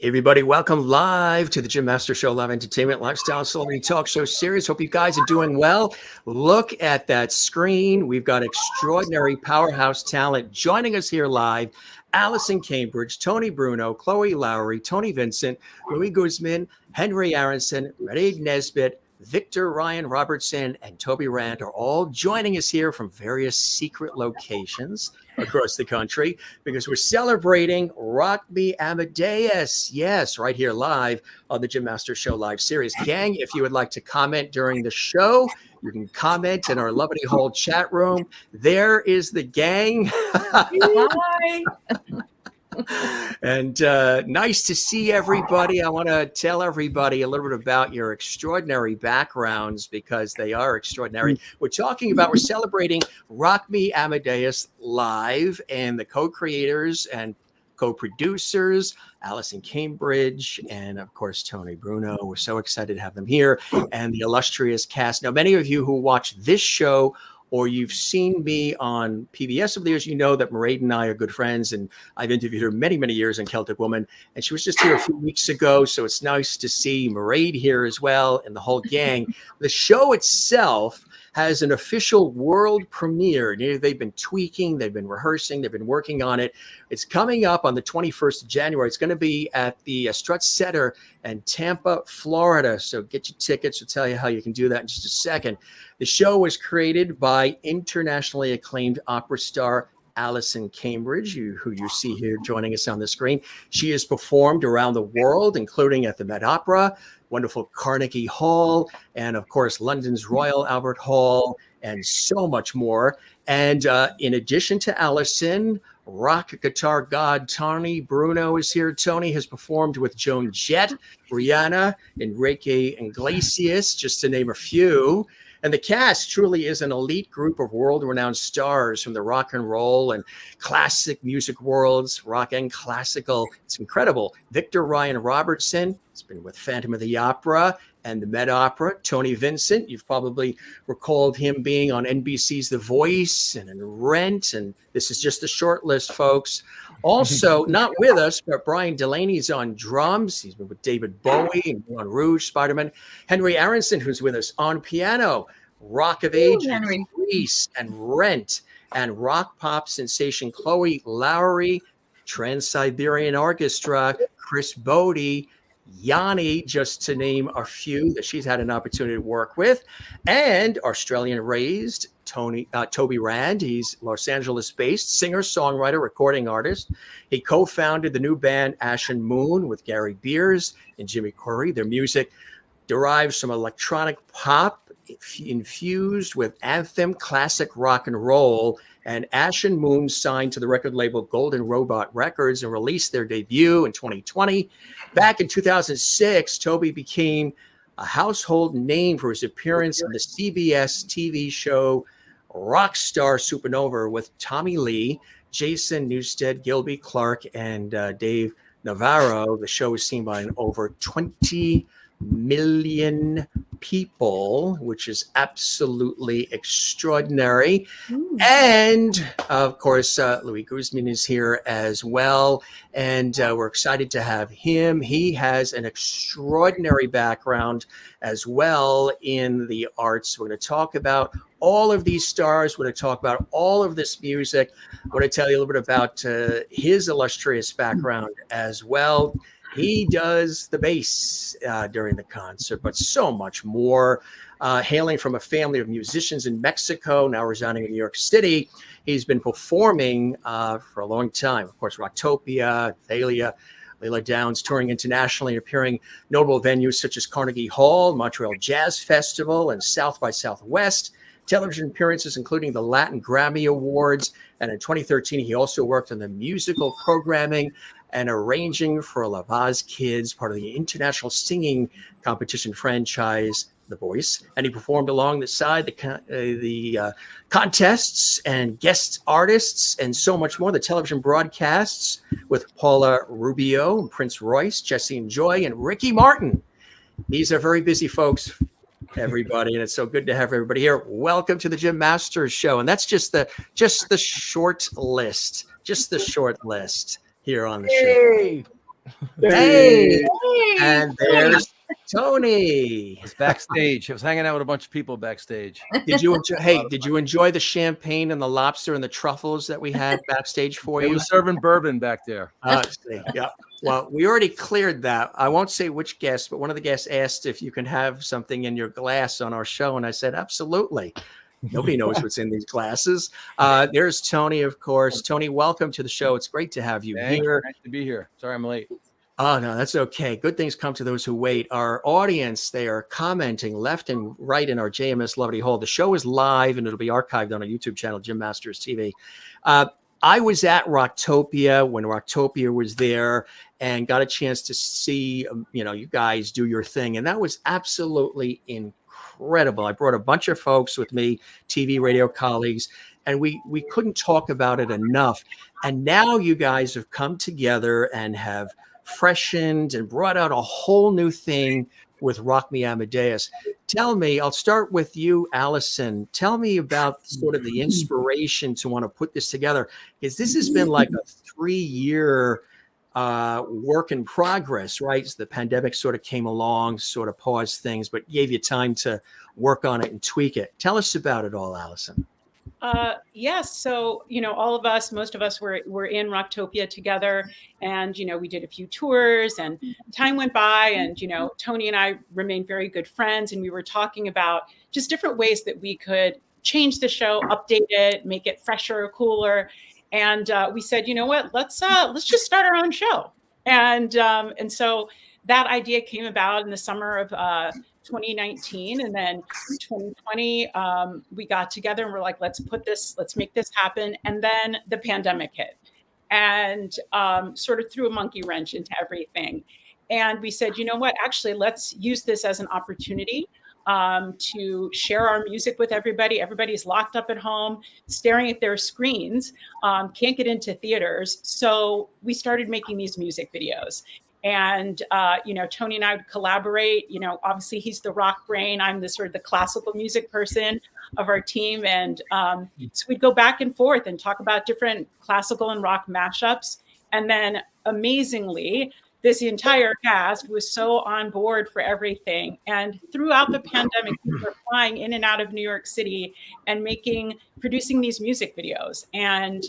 Everybody, welcome live to the Jim Master Show, live entertainment, lifestyle, celebrity talk show series. Hope you guys are doing well. Look at that screen. We've got extraordinary powerhouse talent joining us here live. Allison Cambridge, Tony Bruno, Chloe Lowry, Tony Vincent, Louis Guzman, Henry Aronson, Renee Nesbitt, Victor Ryan Robertson, and Toby Rand are all joining us here from various secret locations across the country because we're celebrating Rock Me Amadeus. Yes, right here live on the Jim Master Show live series. Gang, if you would like to comment during the show, you can comment in our lovely whole chat room. There is the gang. Hi. And nice to see everybody. I want to tell everybody a little bit about your extraordinary backgrounds because they are extraordinary. We're celebrating Rock Me Amadeus live, and the co-creators and co-producers, Allison Cambridge, and of course, Tony Bruno. We're so excited to have them here, and the illustrious cast. Now, many of you who watch this show or you've seen me on PBS over the years, you know that Mairead and I are good friends, and I've interviewed her many, many years on Celtic Woman, and she was just here a few weeks ago, so it's nice to see Mairead here as well and the whole gang. The show itself has an official world premiere. They've been tweaking, they've been rehearsing, they've been working on it. It's coming up on the 21st of January. It's going to be at the Strutt Center in Tampa, Florida. So get your tickets. We'll tell you how you can do that in just a second. The show was created by internationally acclaimed opera star Allison Cambridge, who you see here joining us on the screen. She has performed around the world, including at the Met Opera, wonderful Carnegie Hall, and of course, London's Royal Albert Hall, and so much more. And in addition to Allison, rock guitar god Tony Bruno is here. Tony has performed with Joan Jett, Rihanna, Enrique Iglesias, just to name a few. And the cast truly is an elite group of world-renowned stars from the rock and roll and classic music worlds, rock and classical. It's incredible. Victor Ryan Robertson has been with Phantom of the Opera and the Met Opera. Tony Vincent, you've probably recalled him being on NBC's The Voice and in Rent. And this is just the short list, folks. Also, not with us, but Brian Delaney's on drums. He's been with David Bowie and Moulin Rouge, Spider-Man. Henry Aronson, who's with us on piano, Rock of Ages, Grease, and Rent, and rock pop sensation Chloe Lowry, Trans-Siberian Orchestra, Chris Bodie, Yanni, just to name a few that she's had an opportunity to work with, and Australian-raised Toby Rand. He's Los Angeles-based singer, songwriter, recording artist. He co-founded the new band Ashen Moon with Gary Beers and Jimmy Corey. Their music derives from electronic pop infused with anthem classic rock and roll. And Ashen Moon signed to the record label Golden Robot Records and released their debut in 2020. Back in 2006, Toby became a household name for his appearance in the CBS TV show Rockstar Supernova with Tommy Lee, Jason Newsted, Gilby Clarke, and Dave Navarro. The show is seen by over 20 million people, which is absolutely extraordinary. And of course, Louis Guzman is here as well, and we're excited to have him. He has an extraordinary background as well in the arts. We're going to talk about all of these stars. We're going to talk about all of this music. I want to tell you a little bit about his illustrious background as well. He does the bass during the concert, but so much more. Hailing from a family of musicians in Mexico, now residing in New York City, he's been performing for a long time. Of course, Rocktopia, Thalia, Leela Downs, touring internationally and appearing notable venues such as Carnegie Hall, Montreal Jazz Festival, and South by Southwest. Television appearances, including the Latin Grammy Awards. And in 2013, he also worked on the musical programming and arranging for La Vaz Kids, part of the international singing competition franchise, The Voice. And he performed alongside the contests and guest artists and so much more. The television broadcasts with Paula Rubio, and Prince Royce, Jesse and Joy, and Ricky Martin. These are very busy folks, everybody, and it's so good to have everybody here. Welcome to the Jim Masters Show, and that's just the short list, here on the show. Hey, Hey, and there's Tony. I was backstage. I was hanging out with a bunch of people backstage. Did you enjoy? Hey, did you enjoy the champagne and the lobster and the truffles that we had backstage for They you? were serving bourbon back there. Yeah. Well, we already cleared that. I won't say which guest, but one of the guests asked if you can have something in your glass on our show, and I said absolutely. Nobody knows what's in these glasses. There's Tony, of course. Tony, welcome to the show. It's great to have you here. Nice to be here. Sorry I'm late. Oh, no, that's okay. Good things come to those who wait. Our audience, they are commenting left and right in our JMS Lovely Hall. The show is live and it'll be archived on our YouTube channel, Jim Masters TV. I was at Rocktopia when Rocktopia was there and got a chance to see, you guys do your thing. And that was absolutely incredible. I brought a bunch of folks with me, TV, radio colleagues, and we couldn't talk about it enough. And now you guys have come together and have freshened and brought out a whole new thing with Rock Me Amadeus. Tell me, I'll start with you, Allison. Tell me about sort of the inspiration to want to put this together, because this has been like a 3-year work in progress, right? So the pandemic sort of came along, sort of paused things, but gave you time to work on it and tweak it. Tell us about it all, Allison. Yes. So, all of us, most of us were in Rocktopia together, and, we did a few tours, and time went by, and, Tony and I remained very good friends, and we were talking about just different ways that we could change the show, update it, make it fresher, cooler. And we said, you know what, let's just start our own show. And so that idea came about in the summer of 2019, and then 2020 we got together and we're like, let's make this happen. And then the pandemic hit and sort of threw a monkey wrench into everything. And we said, you know what, actually, let's use this as an opportunity to share our music with everybody. Everybody's locked up at home, staring at their screens, can't get into theaters. So we started making these music videos. And, Tony and I would collaborate. Obviously he's the rock brain. I'm the sort of the classical music person of our team. And so we'd go back and forth and talk about different classical and rock mashups. And then amazingly, this entire cast was so on board for everything. And throughout the pandemic, we were flying in and out of New York City and producing these music videos. And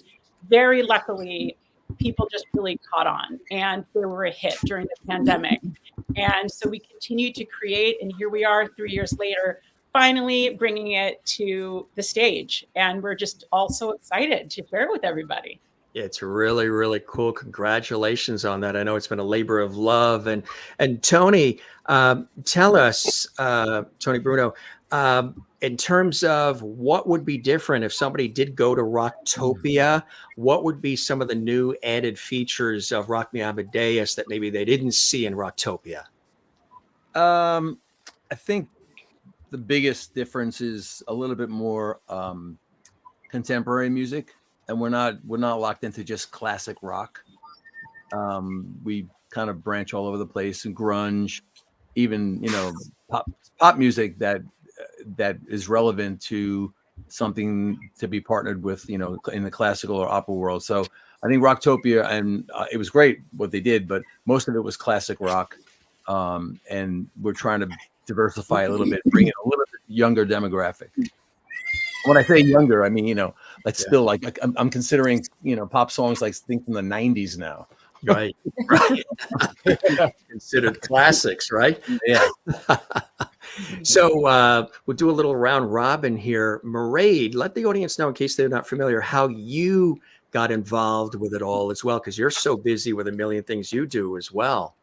very luckily, people just really caught on, and they were a hit during the pandemic. And so we continued to create, and here we are 3 years later, finally bringing it to the stage. And we're just all so excited to share it with everybody. It's really, really cool. Congratulations on that. I know it's been a labor of love. And Tony, tell us, Tony Bruno, in terms of what would be different if somebody did go to Rocktopia, what would be some of the new added features of Rock Me Amadeus that maybe they didn't see in Rocktopia? I think the biggest difference is a little bit more contemporary music, and we're not locked into just classic rock. We kind of branch all over the place, and grunge, even pop music that is relevant to something to be partnered with, in the classical or opera world. So I think Rocktopia, and it was great what they did, but most of it was classic rock. And we're trying to diversify a little bit, bring in a little bit younger demographic. When I say younger, I mean, that's still like, I'm considering, pop songs like things from the 90s now. Right. Considered classics, right? Yeah. So we'll do a little round robin here. Mairead, let the audience know, in case they're not familiar, how you got involved with it all as well, because you're so busy with a million things you do as well.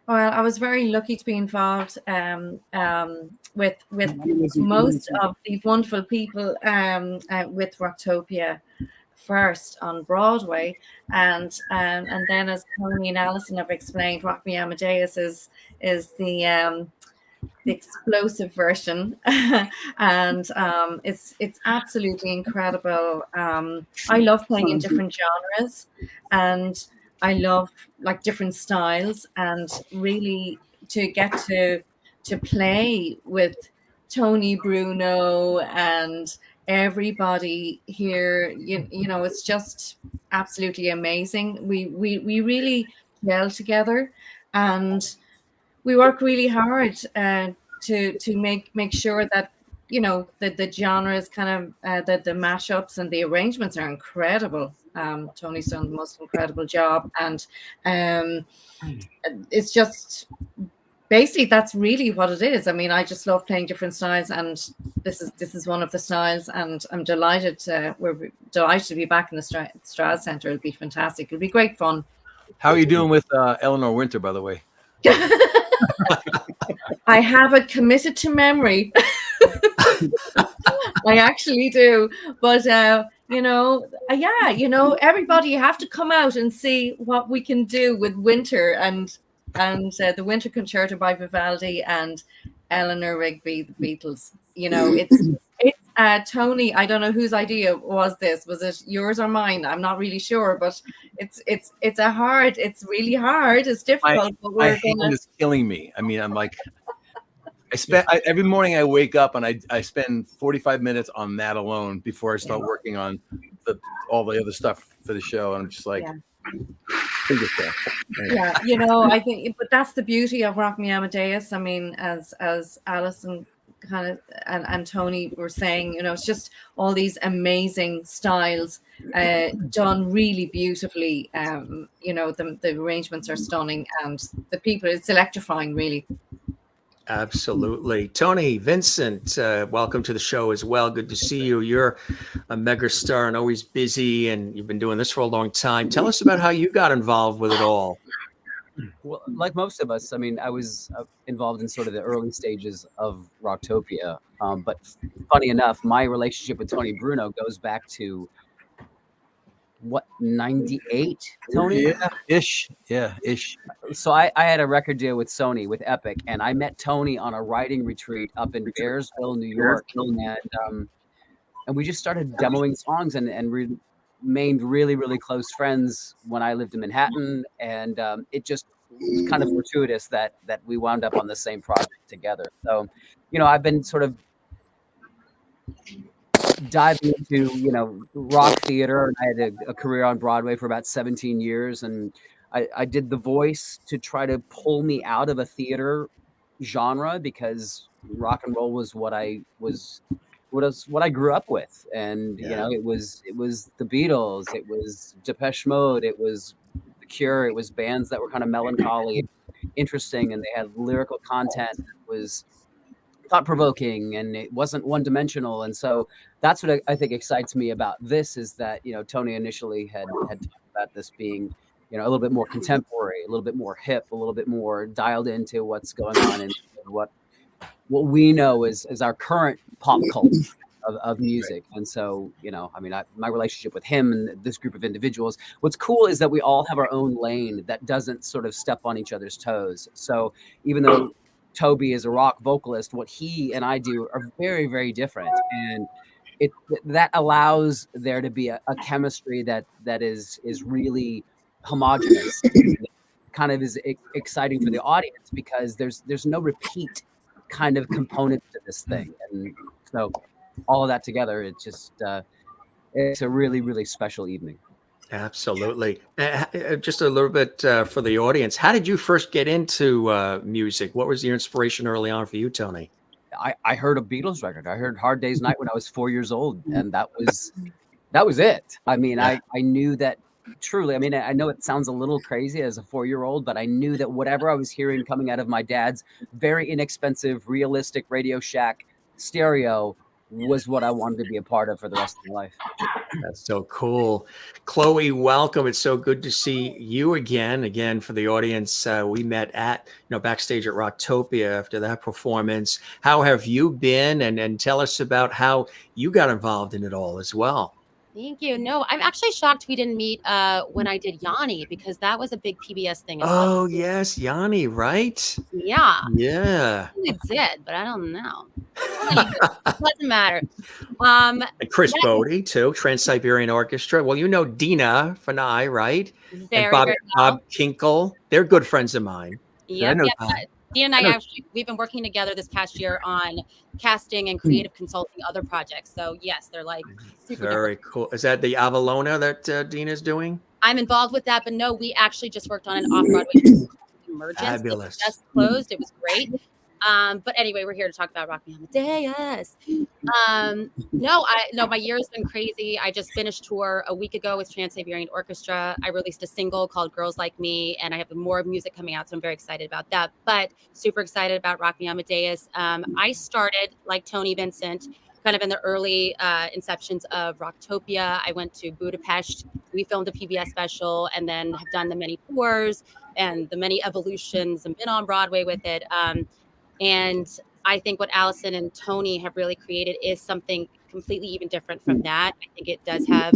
Well, I was very lucky to be involved with most of these wonderful people with Rocktopia first on Broadway, and then, as Tony and Allison have explained, Rock Me Amadeus is the explosive version, and it's absolutely incredible. I love playing in different genres, and I love like different styles, and really to get to play with Tony Bruno and everybody here, it's just absolutely amazing. We really gel together, and we work really hard to make sure that the genres kind of the mashups and the arrangements are incredible. Tony's done the most incredible job, and it's just basically that's really what it is. I mean, I just love playing different styles, and this is one of the styles, and I'm delighted we're delighted to be back in the Strad Centre. It'll be fantastic. It'll be great fun. How are you doing with Eleanor Winter, by the way? I have it committed to memory. I actually do, but everybody, you have to come out and see what we can do with Winter and the Winter Concerto by Vivaldi and Eleanor Rigby, the Beatles. It's Tony. I don't know whose idea was this. Was it yours or mine? I'm not really sure, but it's really hard. It's difficult. But my hand is killing me. I mean, I'm like, every morning I wake up and I spend 45 minutes on that alone before I start working on all the other stuff for the show. And I'm just like, fingers crossed. Yeah, I think, but that's the beauty of Rock Me Amadeus. I mean, as Alison kind of and Tony were saying, it's just all these amazing styles done really beautifully. The arrangements are stunning, and the people, it's electrifying, really. Absolutely. Tony, Vincent, welcome to the show as well. Good to see you. You're a megastar and always busy, and you've been doing this for a long time. Tell us about how you got involved with it all. Well, like most of us, I mean, I was involved in sort of the early stages of Rocktopia. But funny enough, my relationship with Tony Bruno goes back to, 98, Tony? Yeah, ish. So I had a record deal with Sony, with Epic, and I met Tony on a writing retreat up in Bearsville, New York. And we just started demoing songs and remained really, really close friends when I lived in Manhattan. And it just was kind of fortuitous that we wound up on the same project together. So, I've been sort of diving into, rock theater. And I had a career on Broadway for about 17 years. And I did The Voice to try to pull me out of a theater genre, because rock and roll was what I grew up with. And, it was the Beatles, it was Depeche Mode, it was The Cure, it was bands that were kind of melancholy, interesting, and they had lyrical content that was thought-provoking, and it wasn't one-dimensional. And so that's what I think excites me about this, is that, Tony initially had talked about this being, a little bit more contemporary, a little bit more hip, a little bit more dialed into what's going on and what we know is our current pop culture of music. And so, my relationship with him and this group of individuals, what's cool is that we all have our own lane that doesn't sort of step on each other's toes. So even though Toby is a rock vocalist, what he and I do are very, very different. And that allows there to be a chemistry that is really homogenous. Kind of is exciting for the audience, because there's no repeat kind of component to this thing. And so all of that together, it's just it's a really, really special evening. Absolutely. Just a little bit for the audience. How did you first get into music? What was your inspiration early on for you, Tony? I heard a Beatles record. I heard Hard Day's Night when I was 4 years old, and that was it. I mean, I knew that truly. I mean, I know it sounds a little crazy as a 4-year-old, but I knew that whatever I was hearing coming out of my dad's very inexpensive, realistic Radio Shack stereo was what I wanted to be a part of for the rest of my life. That's so cool. Chloe, welcome. It's so good to see you again. Again, for the audience, we met at, backstage at Rocktopia after that performance. How have you been? And tell us about how you got involved in it all as well. Thank you. No, I'm actually shocked we didn't meet when I did Yanni, because that was a big PBS thing. Oh, yes. Yanni, right? Yeah. Yeah. We did, but I don't know. It doesn't matter. And Chris Bodie, too, Trans-Siberian Orchestra. Well, Dina Fanai, right? Very, and Bob, very well. Bob Kinkle. They're good friends of mine. Yep. Dina and I we've been working together this past year on casting and creative consulting other projects. So yes, they're like super very cool. Is that the Avalona that Dina's doing? I'm involved with that, but no, we actually just worked on an off-Broadway Emergence. Fabulous. It just closed. It was great. But anyway, we're here to talk about Rock Me Amadeus. No, my year has been crazy. I just finished tour a week ago with Trans-Siberian Orchestra. I released a single called Girls Like Me, and I have more music coming out, so I'm very excited about that. But super excited about Rock Me Amadeus. I started, like Tony Vincent, kind of in the early inceptions of Rocktopia. I went to Budapest. We filmed a PBS special, and then have done the many tours and the many evolutions and been on Broadway with it. And I think what Allison and Tony have really created is something completely even different from that. I think it does have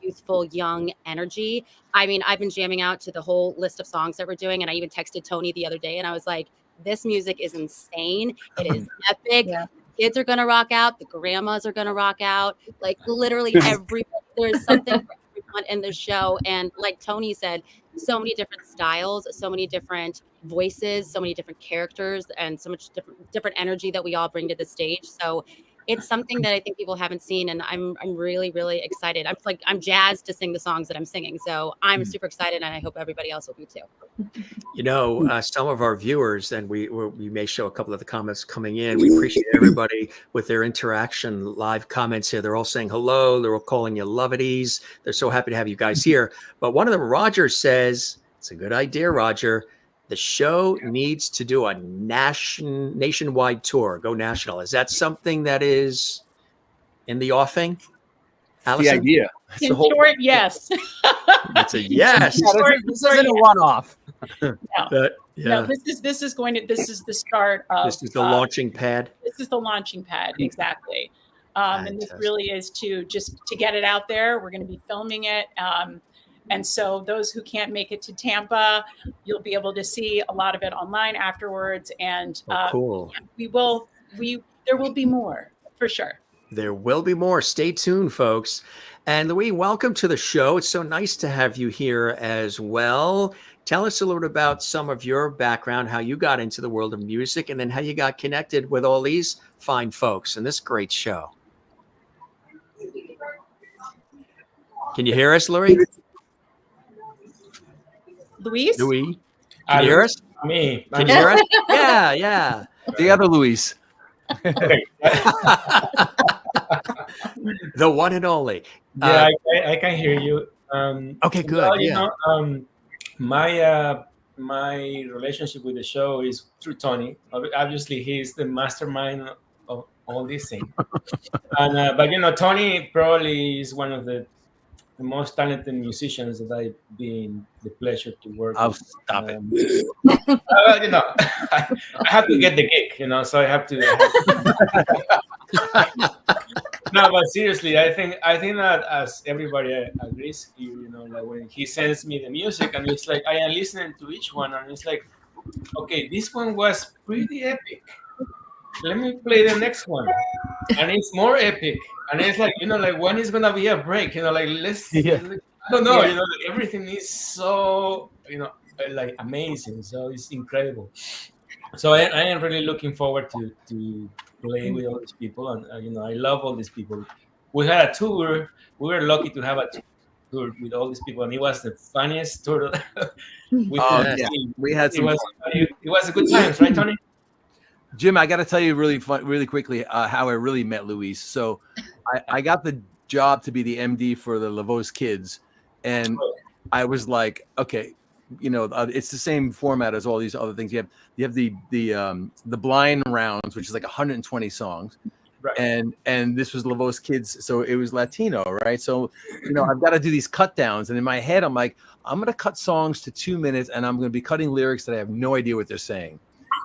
youthful, young energy. I mean, I've been jamming out to the whole list of songs that we're doing. And I even texted Tony the other day and I was like, this music is insane. It is epic. Yeah. Kids are going to rock out. The grandmas are going to rock out. Like literally there's something for everyone in the show. And like Tony said, so many different styles, so many different voices, so many different characters, and so much different energy that we all bring to the stage. So it's something that I think people haven't seen, and I'm really, really excited. I'm jazzed to sing the songs that I'm singing. So I'm super excited, and I hope everybody else will be too. You know, some of our viewers, and we may show a couple of the comments coming in. We appreciate everybody with their interaction, live comments here. They're all saying hello. They're all calling you loveities. They're so happy to have you guys here. But one of them, Roger, says, it's a good idea, Roger. The show needs to do a nationwide tour, go national. Is that something that is in the offing? Allison? The idea. In short, yes. It's a yes. This isn't a one-off. No, this is the start of. This is the launching pad. This is the launching pad, exactly. And this really is to get it out there. We're going to be filming it. And so those who can't make it to Tampa, you'll be able to see a lot of it online afterwards. And cool. There will be more for sure. There will be more. Stay tuned, folks. And Louis, welcome to the show. It's so nice to have you here as well. Tell us a little bit about some of your background, how you got into the world of music, and then how you got connected with all these fine folks in this great show. Can you hear us, Louis? Louise? Can you hear us? Me. Can you hear us? Yeah. The other Louise. The one and only. Yeah, I can hear you. Okay, good. Well, you know, my relationship with the show is through Tony. Obviously, he's the mastermind of all these things. And but you know, Tony probably is one of the most talented musicians that I've been the pleasure to work with. Stop it. You know, I have to get the gig, you know, so I have to. No, but seriously, I think that as everybody agrees, you know, like when he sends me the music and it's like I am listening to each one and it's like, okay, this one was pretty epic. Let me play the next one, and it's more epic. And it's like, you know, like when is gonna be a break? You know, like I don't know. You know, like, everything is so, you know, like amazing. So it's incredible. So I am really looking forward to play with all these people, and you know, I love all these people. We had a tour. We were lucky to have a tour with all these people, and it was the funniest tour. We had some. It was a good time, right, Tony? Jim, I got to tell you really quickly how I really met Louise. So I got the job to be the MD for the Lavos Kids. And I was like, okay, you know, it's the same format as all these other things. You have the blind rounds, which is like 120 songs. Right. And this was Lavos Kids. So it was Latino, right? So, you know, I've got to do these cut downs. And in my head, I'm like, I'm going to cut songs to 2 minutes and I'm going to be cutting lyrics that I have no idea what they're saying.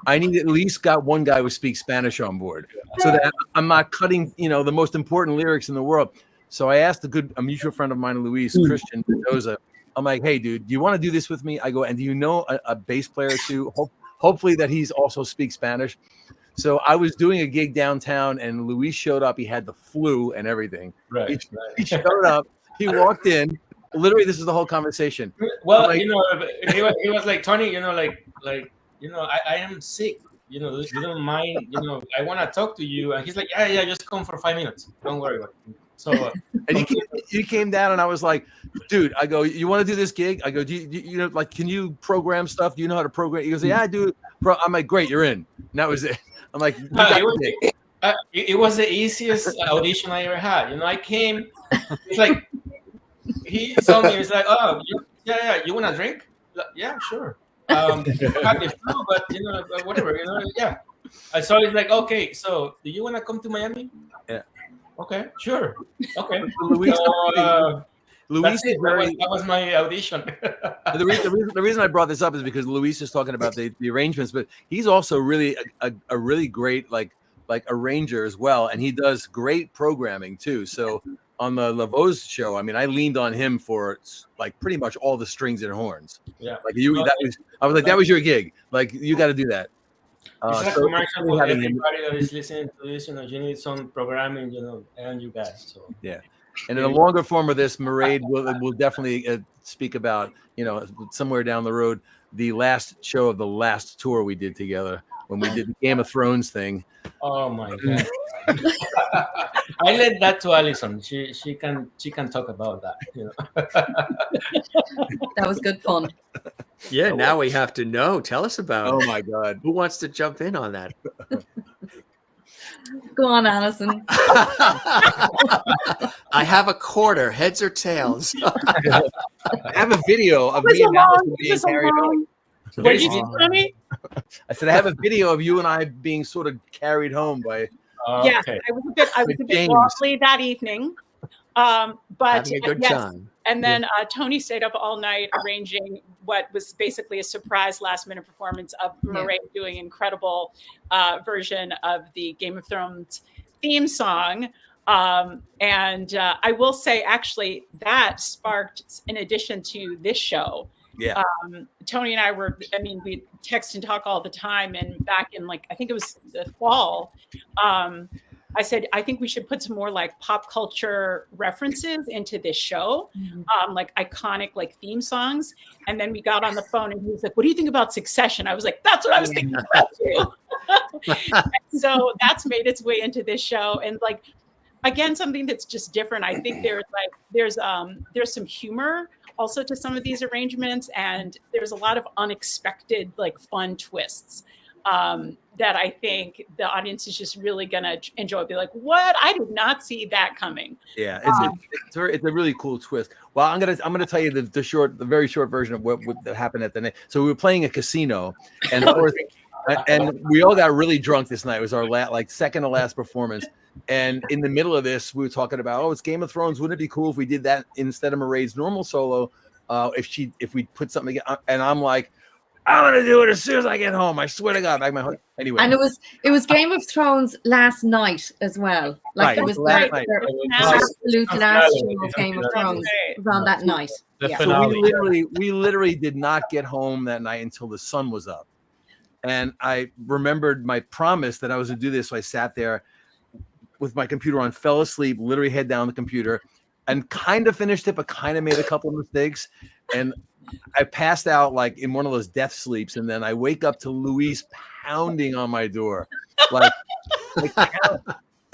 I need at least got one guy who speaks Spanish on board so that I'm not cutting, you know, the most important lyrics in the world. So I asked a mutual friend of mine, Luis, Christian Mendoza. I'm like, hey, dude, do you want to do this with me? I go, and do you know a bass player too? Hopefully that he's also speaks Spanish. So I was doing a gig downtown and Luis showed up. He had the flu and everything. Right. He showed up. He walked in. Literally, this is the whole conversation. Well, like, you know, he was like, Tony, you know, like, you know, I am sick. You know, you don't mind. You know, I want to talk to you. And he's like, yeah, just come for 5 minutes. Don't worry about it. So And you came down, and I was like, dude, I go, you want to do this gig? I go, do you know, like, can you program stuff? Do you know how to program? He goes, yeah, I do. I'm like, great, you're in. And that was it. I'm like, you got the gig. it was the easiest audition I ever had. You know, I came. It's like he told me, it's like, oh, yeah, you want a drink? Like, yeah, sure. I had the flu, but you know, whatever. You know, yeah. So it's like, okay, so do you want to come to Miami? Yeah. Okay, sure. Okay. Luis, So, Luis is very. that was my audition. The reason I brought this up is because Luis is talking about the arrangements, but he's also really a really great like arranger as well, and he does great programming too. So on the Laveau's show, I mean, I leaned on him for like pretty much all the strings and horns. Yeah, like I was like, that was your gig. Like, you got to do that. It's a commercial for everybody that is listening to this. You know, you need some programming, you know, and you guys. So yeah. And in a longer form of this, Mairead will definitely speak about, you know, somewhere down the road, the last show of the last tour we did together when we did the Game of Thrones thing. Oh my God. I let that to Alison. She can talk about that. You know. That was good fun. Yeah, now we have to know. Tell us about it. Oh my God. Who wants to jump in on that? Go on, Alison. I have a quarter, heads or tails. I have a video of me and Alison being carried home. What did you do, Tommy? I said, I have a video of you and I being sort of carried home by. Yes, I was a bit wobbly that evening. But having a good time. And then Tony stayed up all night arranging what was basically a surprise last-minute performance of Mairead doing an incredible version of the Game of Thrones theme song. And I will say, actually, that sparked, in addition to this show, Tony and I we text and talk all the time. And back in, like, I think it was the fall, I said, I think we should put some more like pop culture references into this show, like iconic like theme songs. And then we got on the phone and he was like, what do you think about Succession? I was like, that's what I was thinking about too. So that's made its way into this show. And like, again, something that's just different. I think there's some humor also to some of these arrangements. And there's a lot of unexpected, like fun twists. That I think the audience is just really gonna enjoy. Be like, what? I did not see that coming. Yeah, it's a really cool twist. Well, I'm gonna tell you the very short version of what happened at the night. So we were playing a casino, and of course, and we all got really drunk this night. It was our second to last performance. And in the middle of this, we were talking about, oh, it's Game of Thrones. Wouldn't it be cool if we did that instead of Mairead's normal solo? If we put something, and I'm like, I'm gonna do it as soon as I get home. I swear to God, anyway. And it was Game of Thrones last night as well. Like, it was last night. Absolute last show of Game of Thrones. It was on that night. So we literally did not get home that night until the sun was up. And I remembered my promise that I was gonna do this. So I sat there with my computer on, fell asleep, literally head down the computer, and kind of finished it, but kind of made a couple of mistakes. And I passed out like in one of those death sleeps, and then I wake up to Luis pounding on my door,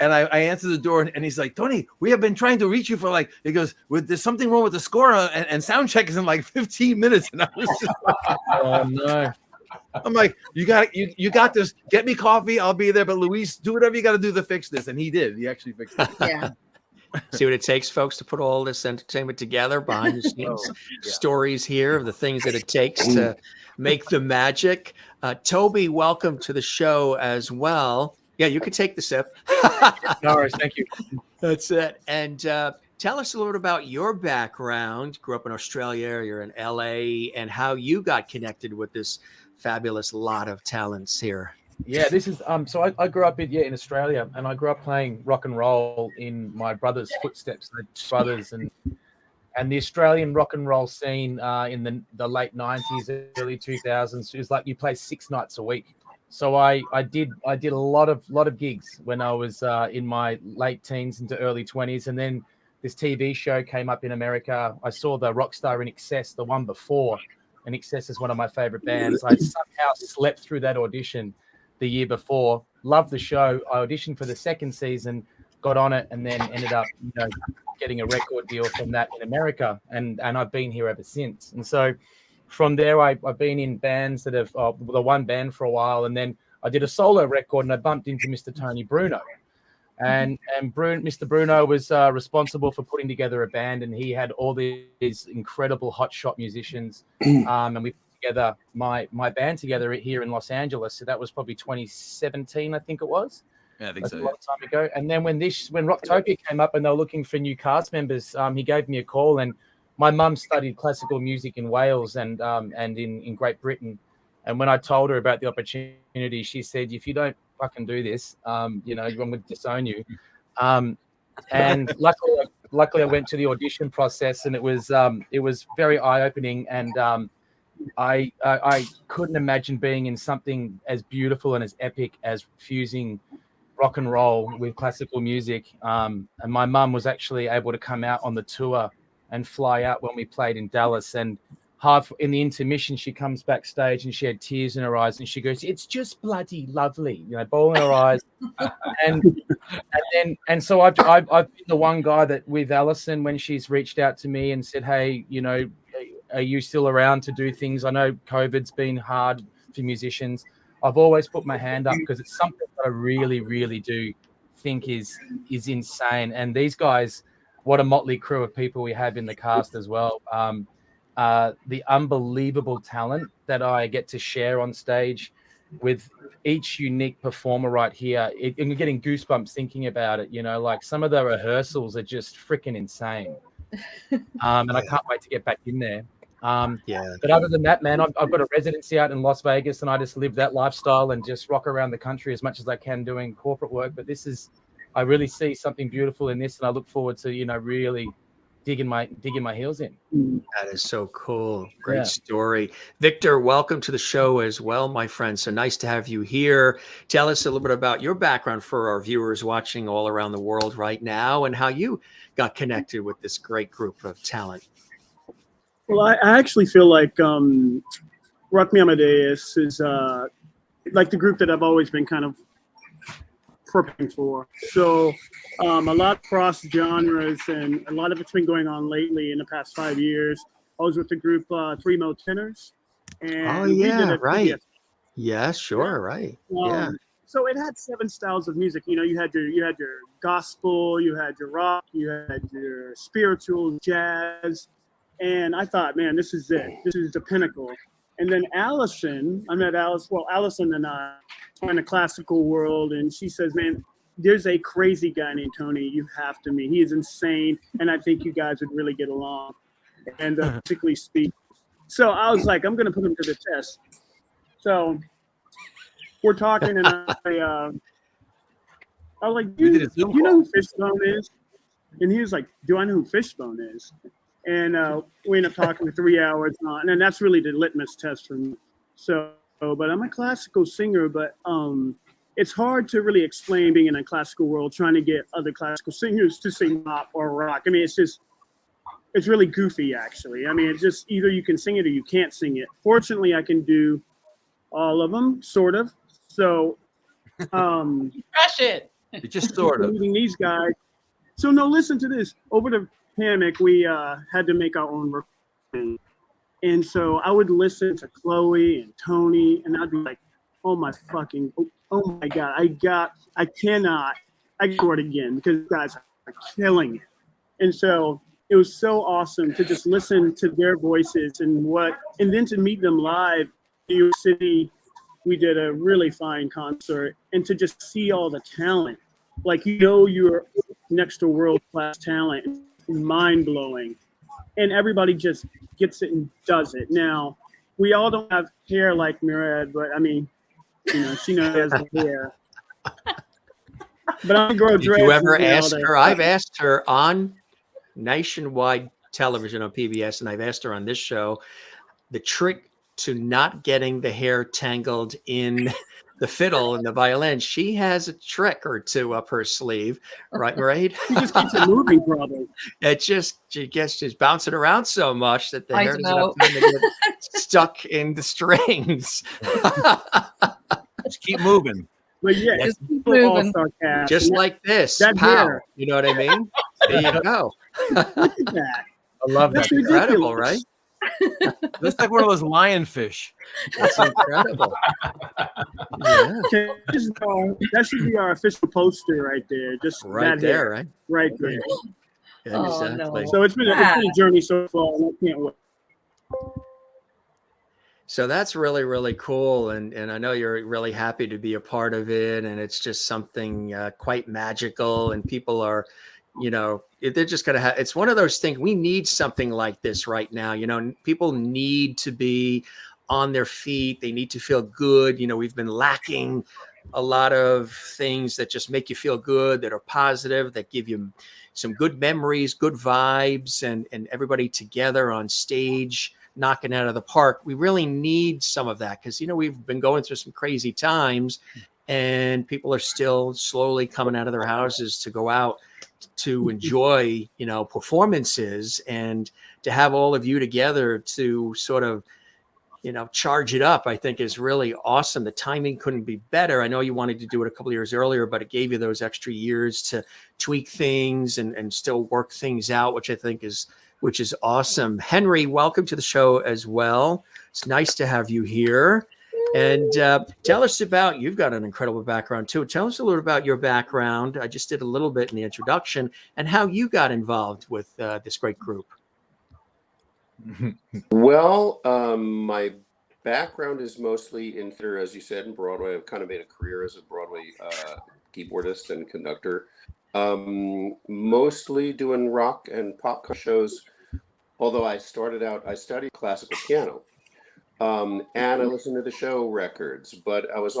and I answer the door, and he's like, "Tony, we have been trying to reach you for he goes, there's something wrong with the score, and sound check is in like 15 minutes." And I was just like, "Oh no!" I'm like, "You got this. Get me coffee. I'll be there." But Luis, do whatever you got to do to fix this, and he did. He actually fixed it. Yeah. See what it takes, folks, to put all this entertainment together, behind the scenes stories here of the things that it takes to make the magic. Toby, welcome to the show as well. Yeah, you can take the sip. No worries, thank you. That's it. And tell us a little bit about your background. Grew up in Australia, you're in LA, and how you got connected with this fabulous lot of talents here. Yeah, this is so I grew up in Australia, and I grew up playing rock and roll in my brother's footsteps. Brothers and the Australian rock and roll scene in the late 90s, early 2000s, it was like you play 6 nights a week. So I did a lot of gigs when I was in my late teens into early 20s, and then this TV show came up in America. I saw the Rockstar in Excess, the one before, and Excess is one of my favorite bands. I somehow slept through that audition the year before, loved the show. I auditioned for the second season, got on it, and then ended up, getting a record deal from that in America, and I've been here ever since. And so from there, I've been in bands that have the one band for a while, and then I did a solo record, and I bumped into Mr. Tony Bruno, and Mr. Bruno was responsible for putting together a band, and he had all these incredible hotshot musicians, and we put together my band together here in Los Angeles. So that was probably 2017, I think it was. Yeah, I think That's so. a long time ago. And then when Rocktopia came up and they were looking for new cast members, he gave me a call. And my mum studied classical music in Wales and in Great Britain. And when I told her about the opportunity, she said, "If you don't fucking do this, I'm going to disown you." And luckily, I went to the audition process, and it was very eye-opening. And I couldn't imagine being in something as beautiful and as epic as fusing rock and roll with classical music. And my mum was actually able to come out on the tour and fly out when we played in Dallas. And half in the intermission, she comes backstage and she had tears in her eyes, and she goes, "It's just bloody lovely," bawling her eyes. and so I've been the one guy that with Alison, when she's reached out to me and said, "Hey, are you still around to do things? I know COVID's been hard for musicians." I've always put my hand up because it's something that I really, really do think is insane. And these guys, what a motley crew of people we have in the cast as well. The unbelievable talent that I get to share on stage with each unique performer right here. And you're getting goosebumps thinking about it. Like some of the rehearsals are just freaking insane. And I can't wait to get back in there. But other than that, man, I've got a residency out in Las Vegas, and I just live that lifestyle and just rock around the country as much as I can doing corporate work. But I really see something beautiful in this, and I look forward to, really digging my heels in. That is so cool. Great story. Victor, welcome to the show as well, my friend. So nice to have you here. Tell us a little bit about your background for our viewers watching all around the world right now, and how you got connected with this great group of talent. Well, I actually feel like Rock Me Amadeus is like the group that I've always been kind of prepping for. So a lot of cross genres, and a lot of it's been going on lately in the past 5 years. I was with the group Three Mo Tenors. And we did a right. PBS. Yeah, sure, right. So it had 7 styles of music. You had your gospel, you had your rock, you had your spiritual, jazz. And I thought, man, this is it. This is the pinnacle. And then Allison and I are in the classical world, and she says, "Man, there's a crazy guy named Tony you have to meet. He is insane, and I think you guys would really get along." And particularly speak. So I was like, I'm going to put him to the test. So we're talking, and I was like, "You know who Fishbone is?" And he was like, "Do I know who Fishbone is?" And we ended up talking for 3 hours on, and that's really the litmus test for me. So, but I'm a classical singer, but it's hard to really explain being in a classical world, trying to get other classical singers to sing pop or rock. I mean, it's really goofy, actually. I mean, it's just either you can sing it or you can't sing it. Fortunately, I can do all of them, sort of. So, crush it. It's just sort of meeting these guys. So no, listen to this. Over the pandemic, we had to make our own recording, and so I would listen to Chloe and Tony, and I'd be like, "Oh my fucking, oh my god, I cannot record again because you guys are killing it." And so it was so awesome to just listen to their voices and then to meet them live in New York City. We did a really fine concert, and to just see all the talent, like you're next to world-class talent. Mind-blowing, and everybody just gets it and does it. Now, we all don't have hair like Murad, but I mean, she knows the hair. But I'm gonna grow dreads. Did you ever ask her? I've asked her on nationwide television on PBS, and I've asked her on this show the trick to not getting the hair tangled in the fiddle and the violin. She has a trick or two up her sleeve, right, Mairead? She just keeps it moving, probably. She gets just bouncing around so much that the hair doesn't have time to get stuck in the strings. Just keep moving. But yeah, Just it's keep all moving. star cast. Just And like this. that Pow. hair. You know what I mean? There you go. look at that. I love That's that. Incredible, ridiculous. right? Looks like one of those lionfish. That's incredible. Yeah. Okay, that should be our official poster right there. Just Right that there, hair, right? right there. Oh, Exactly. no. So it's been a journey so far, and I can't wait. So that's really, really cool. And I know you're really happy to be a part of it. And it's just something quite magical. And people are, you know, they're just going to have, it's one of those things. We need something like this right now. You know, people need to be on their feet. They need to feel good. You know, we've been lacking a lot of things that just make you feel good, that are positive, that give you some good memories, good vibes, and everybody together on stage, knocking out of the park. We really need some of that because, you know, we've been going through some crazy times and people are still slowly coming out of their houses to go out to enjoy, you know, performances, and to have all of you together to sort of, you know, charge it up, I think is really awesome. The timing couldn't be better. I know you wanted to do it a couple of years earlier, but it gave you those extra years to tweak things and still work things out, which I think is awesome. Henry, welcome to the show as well. It's nice to have you here. And tell us about, you've got an incredible background too. Tell us a little about your background. I just did a little bit in the introduction, and how you got involved with this great group. Well, my background is mostly in theater, as you said, in Broadway. I've kind of made a career as a Broadway keyboardist and conductor, mostly doing rock and pop shows. Although I studied classical piano, and I listened to the show records, but I was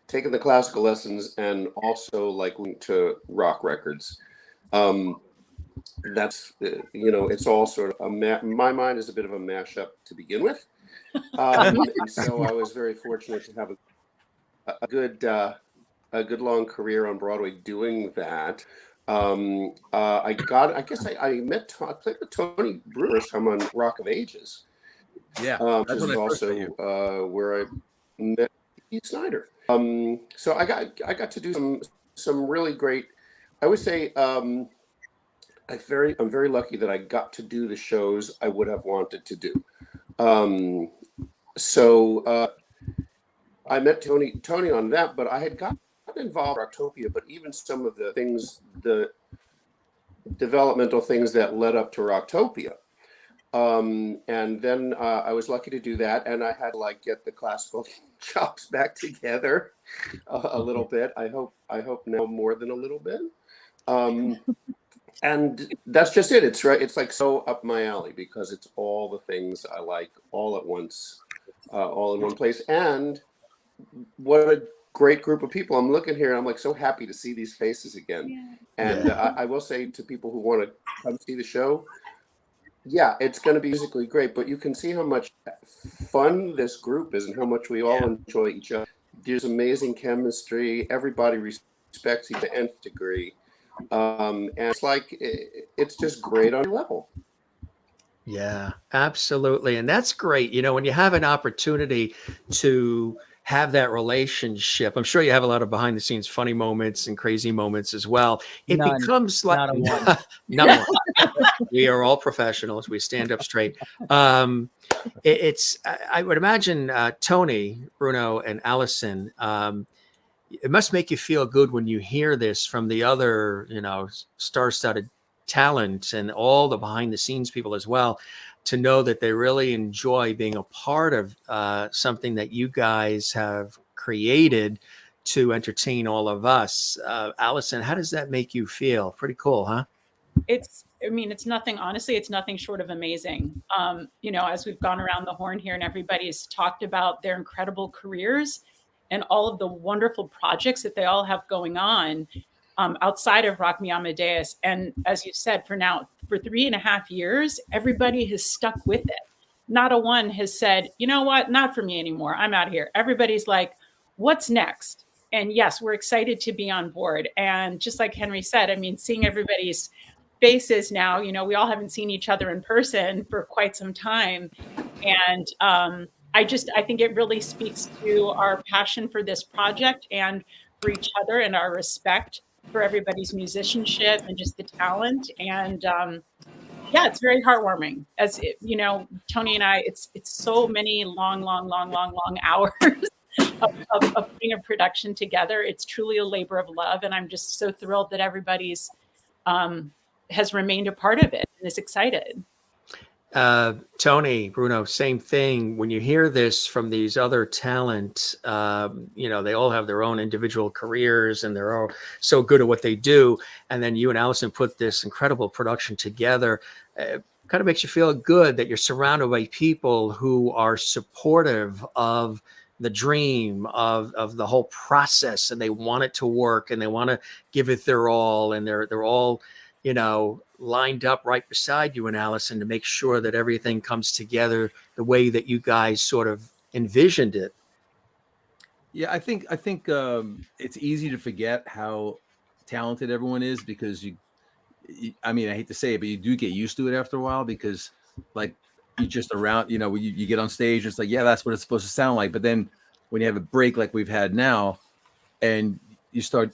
taking the classical lessons and also like to rock records. That's you know, it's all sort of my mind is a bit of a mashup to begin with, and so I was very fortunate to have a good long career on Broadway doing that. I played with Tony Brewer first time on Rock of Ages. Yeah, Which is also where I met Steve Snyder. So I got to do some really great. I would say I'm very lucky that I got to do the shows I would have wanted to do. So I met Tony on that, but I had gotten involved in Rocktopia, but even some of the things, the developmental things that led up to Rocktopia. And then I was lucky to do that, and I had to get the classical chops back together a little bit. I hope now more than a little bit. And that's just it. It's like so up my alley because it's all the things I like all at once, all in one place. And what a great group of people. I'm looking here and I'm so happy to see these faces again. Yeah. And I will say to people who want to come see the show, yeah, it's going to be musically great, but you can see how much fun this group is and how much we all enjoy each other. There's amazing chemistry. Everybody respects each other to the nth degree. And it's just great on your level. Yeah, absolutely. And that's great. You know, when you have an opportunity to have that relationship, I'm sure you have a lot of behind the scenes funny moments and crazy moments as well. It becomes like not a one. Not one. We are all professionals. We stand up straight. I would imagine Tony, Bruno, and Allison, it must make you feel good when you hear this from the other, star-studded talent and all the behind the scenes people as well, to know that they really enjoy being a part of something that you guys have created to entertain all of us. Allison, how does that make you feel? Pretty cool, huh? It's nothing, honestly, it's nothing short of amazing. As we've gone around the horn here and everybody has talked about their incredible careers and all of the wonderful projects that they all have going on outside of Rock Me Amadeus. And as you said, for 3.5 years, everybody has stuck with it. Not a one has said, you know what, not for me anymore. I'm out of here. Everybody's like, what's next? And yes, we're excited to be on board. And just like Henry said, seeing everybody's faces now, we all haven't seen each other in person for quite some time. And I think it really speaks to our passion for this project and for each other and our respect for everybody's musicianship and just the talent. And yeah, it's very heartwarming. You know, Tony and I, it's so many long hours of putting a production together. It's truly a labor of love. And I'm just so thrilled that everybody's has remained a part of it and is excited. Tony, Bruno, same thing. When you hear this from these other talent, you know, they all have their own individual careers and they're all so good at what they do. And then you and Allison put this incredible production together. Kind of makes you feel good that you're surrounded by people who are supportive of the dream of the whole process, and they want it to work and they want to give it their all. And they're all, you know, lined up right beside you and Allison to make sure that everything comes together the way that you guys sort of envisioned it. Yeah, I think it's easy to forget how talented everyone is because I mean, I hate to say it, but you do get used to it after a while because like you just around, you know, you get on stage, it's like, yeah, that's what it's supposed to sound like. But then when you have a break like we've had now and you start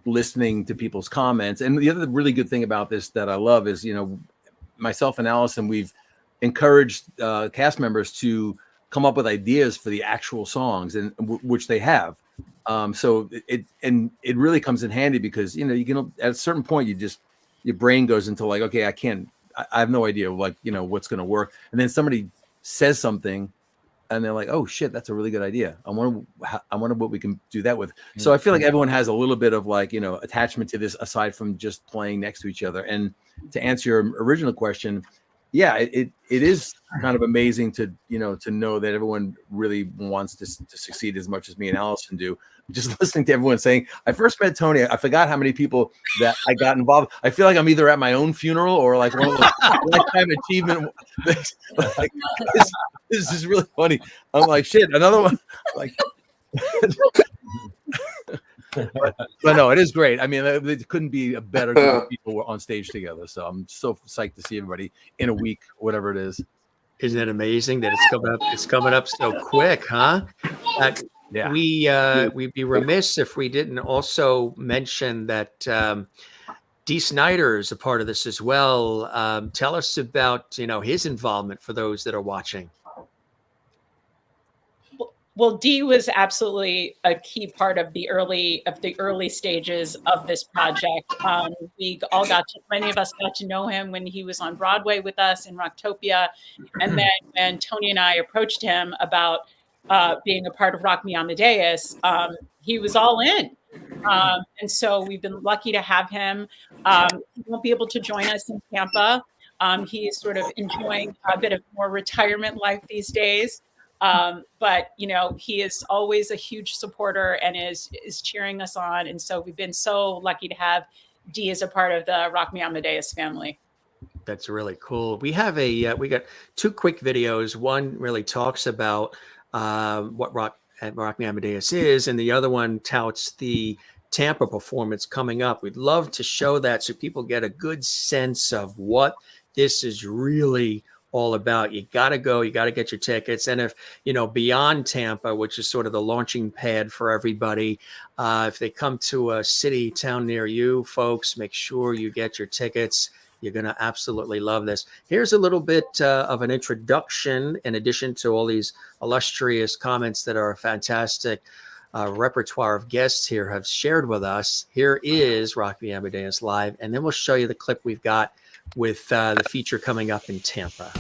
listening to people's comments. And the other really good thing about this that I love is, you know, myself and Allison, we've encouraged cast members to come up with ideas for the actual songs, and which they have. So it really comes in handy because, you know, you can, at a certain point, your brain goes into like, okay, I have no idea, like, you know, what's going to work. And then somebody says something and they're like, oh shit, that's a really good idea. I wonder what we can do that with. So I feel like everyone has a little bit of like, you know, attachment to this aside from just playing next to each other. And to answer your original question, yeah, it is kind of amazing to, you know, to know that everyone really wants to succeed as much as me and Allison do. Just listening to everyone saying, I first met Tony, I forgot how many people that I got involved. I feel like I'm either at my own funeral or like one of those lifetime achievement. Like, this is really funny. I'm like, shit, another one. Like, but no, it is great. I mean, it couldn't be a better group of people on stage together. So I'm so psyched to see everybody in a week, whatever it is. Isn't it amazing that it's coming up so quick, huh? Yeah. We'd be remiss if we didn't also mention that Dee Snider is a part of this as well. Tell us about, you know, his involvement for those that are watching. Well, Dee was absolutely a key part of the early stages of this project. Many of us got to know him when he was on Broadway with us in Rocktopia, and then when Tony and I approached him about being a part of Rock Me Amadeus, he was all in. And so we've been lucky to have him. He won't be able to join us in Tampa. He is sort of enjoying a bit of more retirement life these days. But, you know, he is always a huge supporter and is cheering us on. And so we've been so lucky to have Dee as a part of the Rock Me Amadeus family. That's really cool. We have we got two quick videos. One really talks about what Rock Me Amadeus is, and the other one touts the Tampa performance coming up. We'd love to show that so people get a good sense of what this is really all about. You got to go, you got to get your tickets. And if, you know, beyond Tampa, which is sort of the launching pad for everybody, if they come to a city, town near you, folks, make sure you get your tickets. You're going to absolutely love this. Here's a little bit of an introduction, in addition to all these illustrious comments that our fantastic repertoire of guests here have shared with us. Here is Rock Me Amadeus Live, and then we'll show you the clip we've got with the feature coming up in Tampa.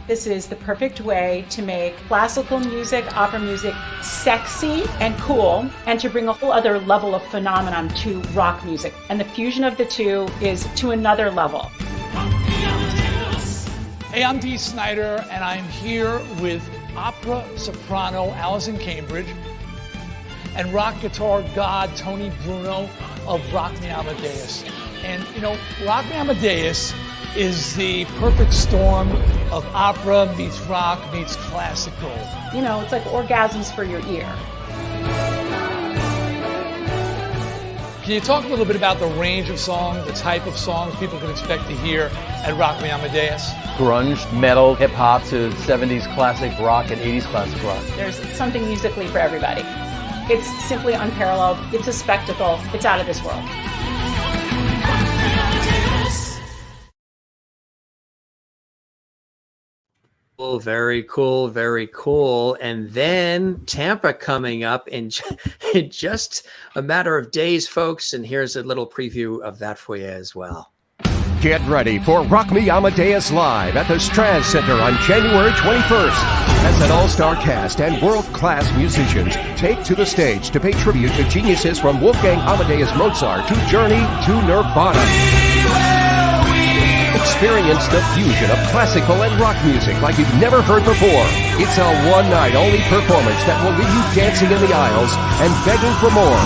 This is the perfect way to make classical music, opera music, sexy and cool, and to bring a whole other level of phenomenon to rock music. And the fusion of the two is to another level. Hey, I'm Dee Snider, and I'm here with opera soprano Allison Cambridge and rock guitar god Tony Bruno of Rock Me Amadeus. And, you know, Rock Me Amadeus is the perfect storm of opera meets rock meets classical. You know, it's like orgasms for your ear. Can you talk a little bit about the range of songs, the type of songs people can expect to hear at Rock Me Amadeus? Grunge, metal, hip hop to 70s classic rock and 80s classic rock. There's something musically for everybody. It's simply unparalleled. It's a spectacle. It's out of this world. Oh, very cool, very cool. And then Tampa coming up in just a matter of days, folks. And here's a little preview of that for you as well. Get ready for Rock Me Amadeus Live at the Straz Center on January 21st. As an all-star cast and world-class musicians take to the stage to pay tribute to geniuses from Wolfgang Amadeus Mozart to Journey to Nirvana. Experience the fusion of classical and rock music like you've never heard before. It's a one-night only performance that will leave you dancing in the aisles and begging for more.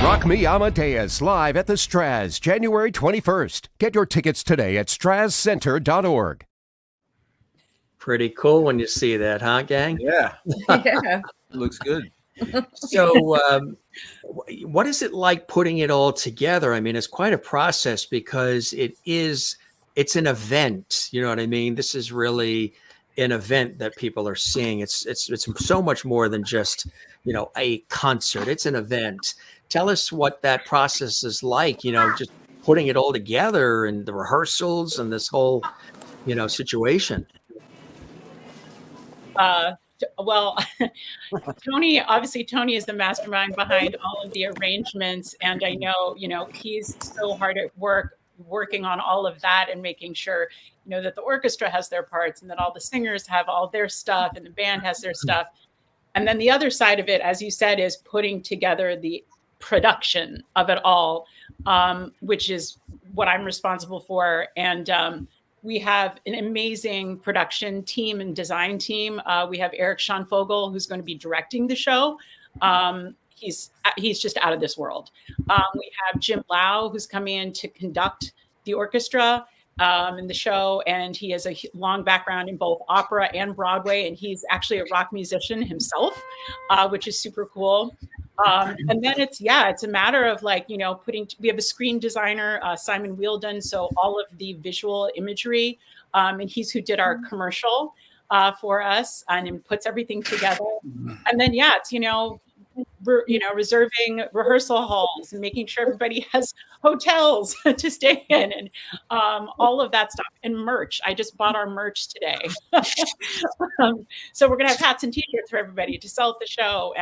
Rock Me Amadeus live at the Straz, January 21st. Get your tickets today at strazcenter.org. Pretty cool when you see that, huh, gang? Yeah. Yeah. Looks good. So what is it like putting it all together? I mean, it's quite a process because it's an event. You know what I mean? This is really an event that people are seeing. It's so much more than just, a concert. It's an event. Tell us what that process is like, just putting it all together and the rehearsals and this whole, situation. Well, Tony is the mastermind behind all of the arrangements. And I know, he's so hard at work working on all of that and making sure, that the orchestra has their parts and that all the singers have all their stuff and the band has their stuff. And then the other side of it, as you said, is putting together the production of it all, which is what I'm responsible for. And we have an amazing production team and design team. We have Eric Schonfogel, who's going to be directing the show. He's just out of this world. We have Jim Lau, who's coming in to conduct the orchestra in the show, and he has a long background in both opera and Broadway, and he's actually a rock musician himself, which is super cool. And then it's a matter of we have a screen designer, Simon Wielden, so all of the visual imagery, and he's who did our commercial for us and puts everything together. And then it's reserving rehearsal halls and making sure everybody has hotels to stay in and all of that stuff, and merch. I just bought our merch today. So we're going to have hats and t-shirts for everybody to sell at the show,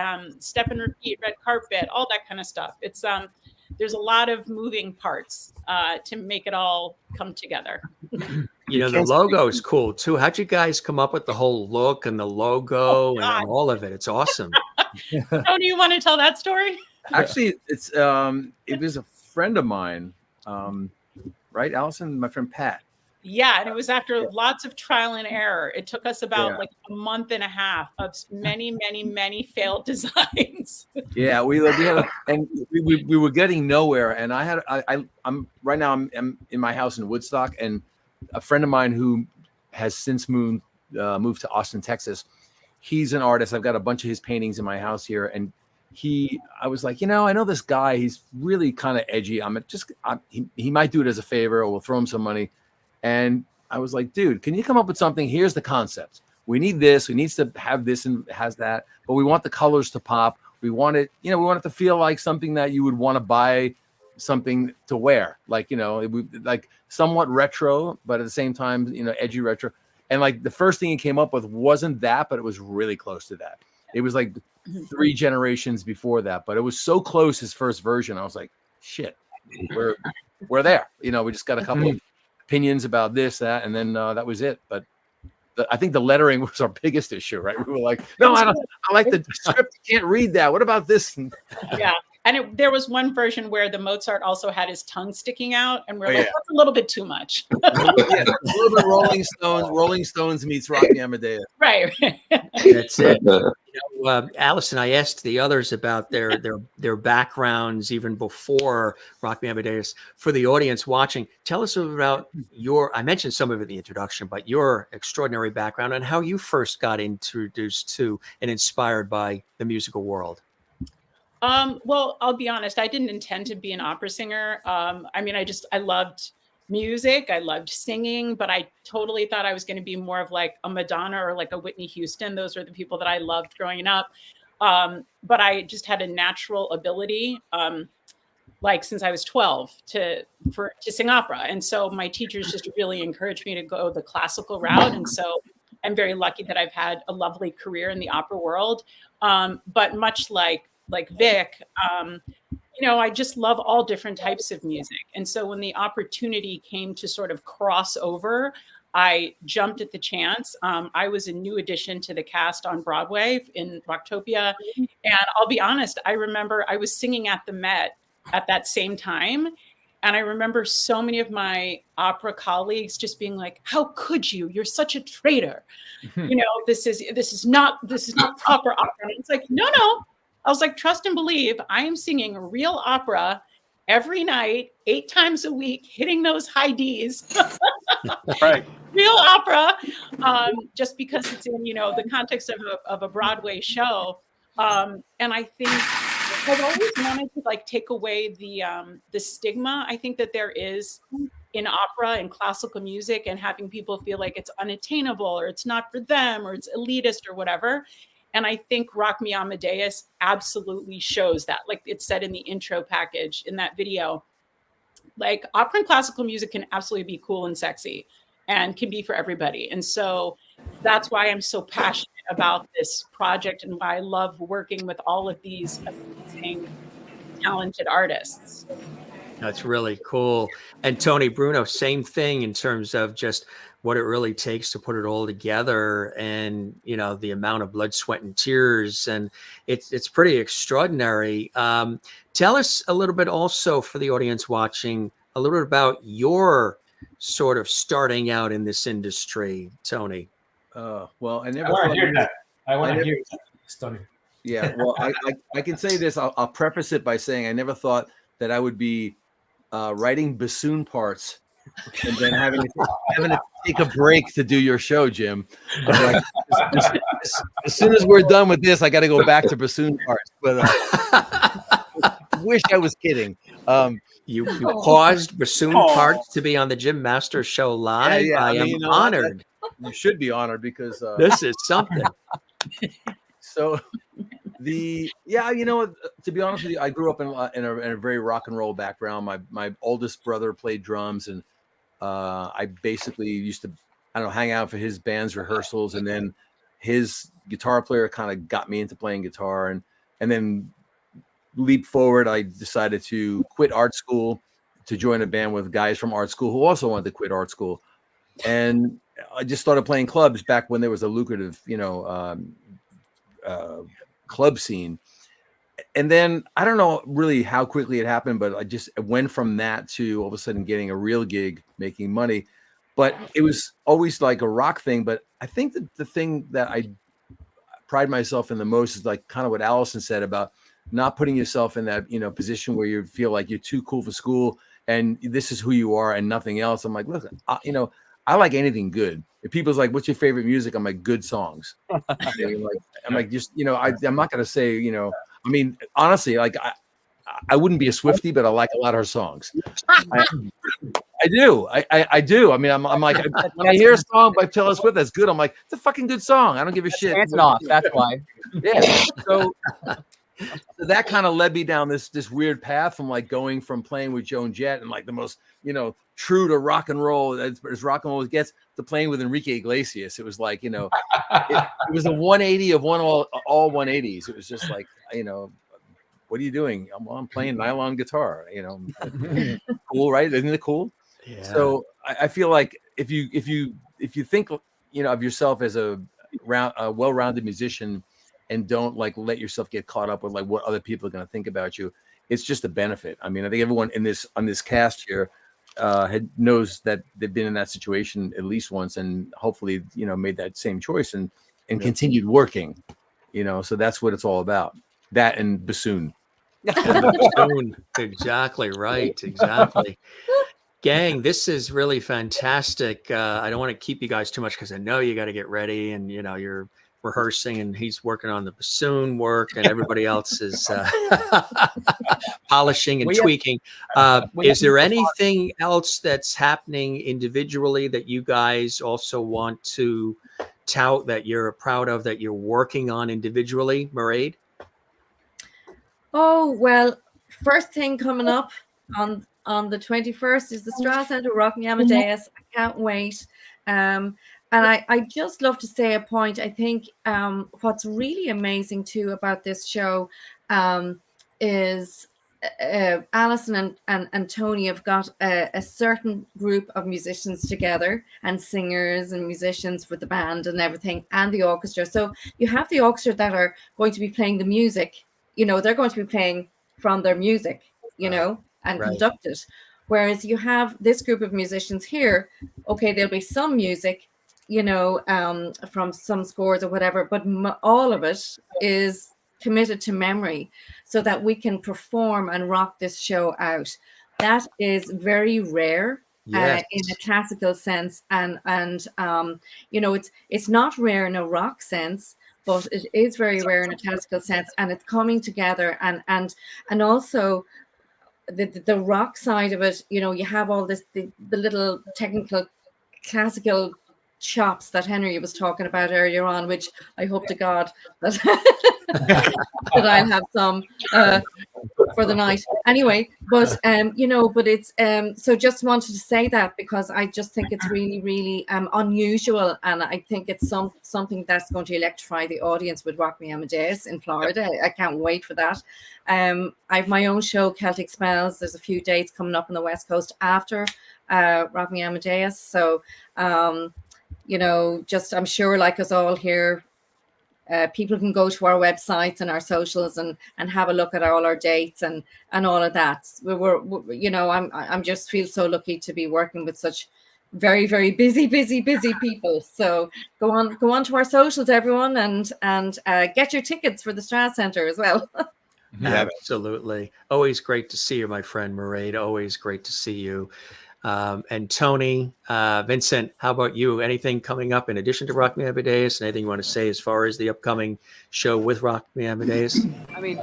step and repeat, red carpet, all that kind of stuff. It's there's a lot of moving parts to make it all come together. The logo is cool too. How'd you guys come up with the whole look and the logo and all of it? It's awesome. Tony, you want to tell that story? Actually, it was a friend of mine, right, Allison? My friend Pat. Yeah, and it was after lots of trial and error. It took us about a month and a half of many, many, many failed designs. Yeah, we were getting nowhere, and I'm right now I'm in my house in Woodstock, and a friend of mine who has since moved to Austin, Texas. He's an artist. I've got a bunch of his paintings in my house here, and I was like, I know this guy. He's really kind of edgy. He might do it as a favor, or we'll throw him some money. And I was like, dude, can you come up with something? Here's the concept. We need this. We need to have this and has that, but we want the colors to pop. We want it, we want it to feel like something that you would want to buy something to wear, like somewhat retro, but at the same time, edgy retro. And the first thing he came up with wasn't that, but it was really close to that. It was like 3 generations before that, but it was so close. His first version, I was like, shit, we're there. We just got a couple of opinions about this, that, and then that was it. But I think the lettering was our biggest issue, right? We were like, no, I like the script. You can't read that. What about this? Yeah. And there was one version where the Mozart also had his tongue sticking out, and we're that's a little bit too much. A little bit Rolling Stones meets Rock Me Amadeus. Right. That's it. Allison, I asked the others about their backgrounds even before Rock Me Amadeus. For the audience watching, tell us about I mentioned some of it in the introduction, but your extraordinary background and how you first got introduced to and inspired by the musical world. Well, I'll be honest, I didn't intend to be an opera singer. I mean, I loved music, I loved singing, but I totally thought I was going to be more of like a Madonna or like a Whitney Houston. Those are the people that I loved growing up. But I just had a natural ability, like since I was 12 to sing opera. And so my teachers just really encouraged me to go the classical route. And so I'm very lucky that I've had a lovely career in the opera world. But much like Vic, I just love all different types of music. And so when the opportunity came to sort of cross over, I jumped at the chance. I was a new addition to the cast on Broadway in Rocktopia. And I'll be honest, I remember I was singing at the Met at that same time. And I remember so many of my opera colleagues just being like, "How could you? You're such a traitor. This is not proper opera." And it's like, no. I was like, trust and believe. I am singing real opera every night, 8 times a week, hitting those high Ds. Right. Real opera, just because it's in the context of a Broadway show. And I think I've always wanted to like take away the stigma I think that there is in opera and classical music, and having people feel like it's unattainable or it's not for them or it's elitist or whatever. And I think Rock Me Amadeus absolutely shows that. Like it said in the intro package in that video, like opera and classical music can absolutely be cool and sexy and can be for everybody. And so that's why I'm so passionate about this project and why I love working with all of these amazing, talented artists. That's really cool. And Tony Bruno, same thing in terms of just what it really takes to put it all together, and the amount of blood, sweat, and tears, and it's pretty extraordinary. Tell us a little bit also, for the audience watching, a little bit about your sort of starting out in this industry, Tony. Well, I never I want thought to hear that. I want to hear that, Tony. Yeah, well, I can say this. I'll preface it by saying I never thought that I would be writing bassoon parts and then having to take a break to do your show, Jim. Like, as soon as we're done with this, I got to go back to bassoon parts. But wish I was kidding. You paused bassoon parts to be on the Jim Masters Show live. Yeah, I am honored. You should be honored because this is something. So to be honest with you, I grew up in a very rock and roll background. My oldest brother played drums, and I basically used to, hang out for his band's rehearsals, and then his guitar player kind of got me into playing guitar, and then leap forward, I decided to quit art school to join a band with guys from art school who also wanted to quit art school, and I just started playing clubs back when there was a lucrative, club scene. And then I don't know really how quickly it happened, but I just went from that to all of a sudden getting a real gig, making money. But it was always like a rock thing. But I think that the thing that I pride myself in the most is like kind of what Allison said about not putting yourself in that, position where you feel like you're too cool for school and this is who you are and nothing else. I'm like, listen, I like anything good. If people's like, what's your favorite music? I'm like, good songs. I'm not going to say, honestly, like I wouldn't be a Swiftie, but I like a lot of her songs. I do. I do. I mean, I'm like, when I hear a song by Taylor Swift that's good, I'm like, it's a fucking good song. I don't give a shit. Dance it off. That's why. Yeah. So that kind of led me down this weird path from like going from playing with Joan Jett and like the most, true to rock and roll as rock and roll gets, to playing with Enrique Iglesias. It was like, it was a 180 of all 180s. It was just like, what are you doing? I'm playing nylon guitar, cool, right? Isn't it cool? Yeah. So I feel like if you think, of yourself as a well-rounded musician and don't like let yourself get caught up with like what other people are going to think about you, it's just a benefit. I mean, I think everyone on this cast here knows that they've been in that situation at least once, and hopefully, made that same choice and continued working, so that's what it's all about. That and bassoon. Exactly right. Exactly. Gang, this is really fantastic. I don't want to keep you guys too much because I know you got to get ready, and you're rehearsing, and he's working on the bassoon work, and everybody else is polishing and tweaking. Is there anything else that's happening individually that you guys also want to tout, that you're proud of, that you're working on individually, Mairead? Oh, well, first thing coming up on the 21st is the Strauss Center Rock Me Amadeus. I can't wait. And I just love to say a point. I think what's really amazing too about this show is Alison and Tony have got a certain group of musicians together, and singers and musicians with the band and everything, and the orchestra. So you have the orchestra that are going to be playing the music. You know, they're going to be playing from their music, you know, and conduct it. Whereas you have this group of musicians here, okay, there'll be some music, you know, from some scores or whatever, but all of it is committed to memory so that we can perform and rock this show out. That is very rare. Yes. In a classical sense, and you know, it's not rare in a rock sense, but it is very rare in a classical sense, and it's coming together, and also the rock side of it. You know, you have all this the little technical classical chops that Henry was talking about earlier on, which I hope to God that that I'll have some for the night anyway. But you know, but it's so just wanted to say that because I just think it's really unusual, and I think it's something that's going to electrify the audience with Rock Me Amadeus in Florida. I can't wait for that. I have my own show, Celtic Smells. There's a few dates coming up on the West Coast after Rock Me Amadeus. So you know, just I'm sure like us all here, people can go to our websites and our socials and have a look at all our dates and all of that. We're you know, I'm just feel so lucky to be working with such very busy people. So go on to our socials, everyone, and get your tickets for the Strauss Center as well. Absolutely. Always great to see you, my friend Mairead. Always great to see you. And Tony, Vincent, how about you? Anything coming up in addition to Rock Me Amadeus? Anything you want to say as far as the upcoming show with Rock Me Amadeus? I mean,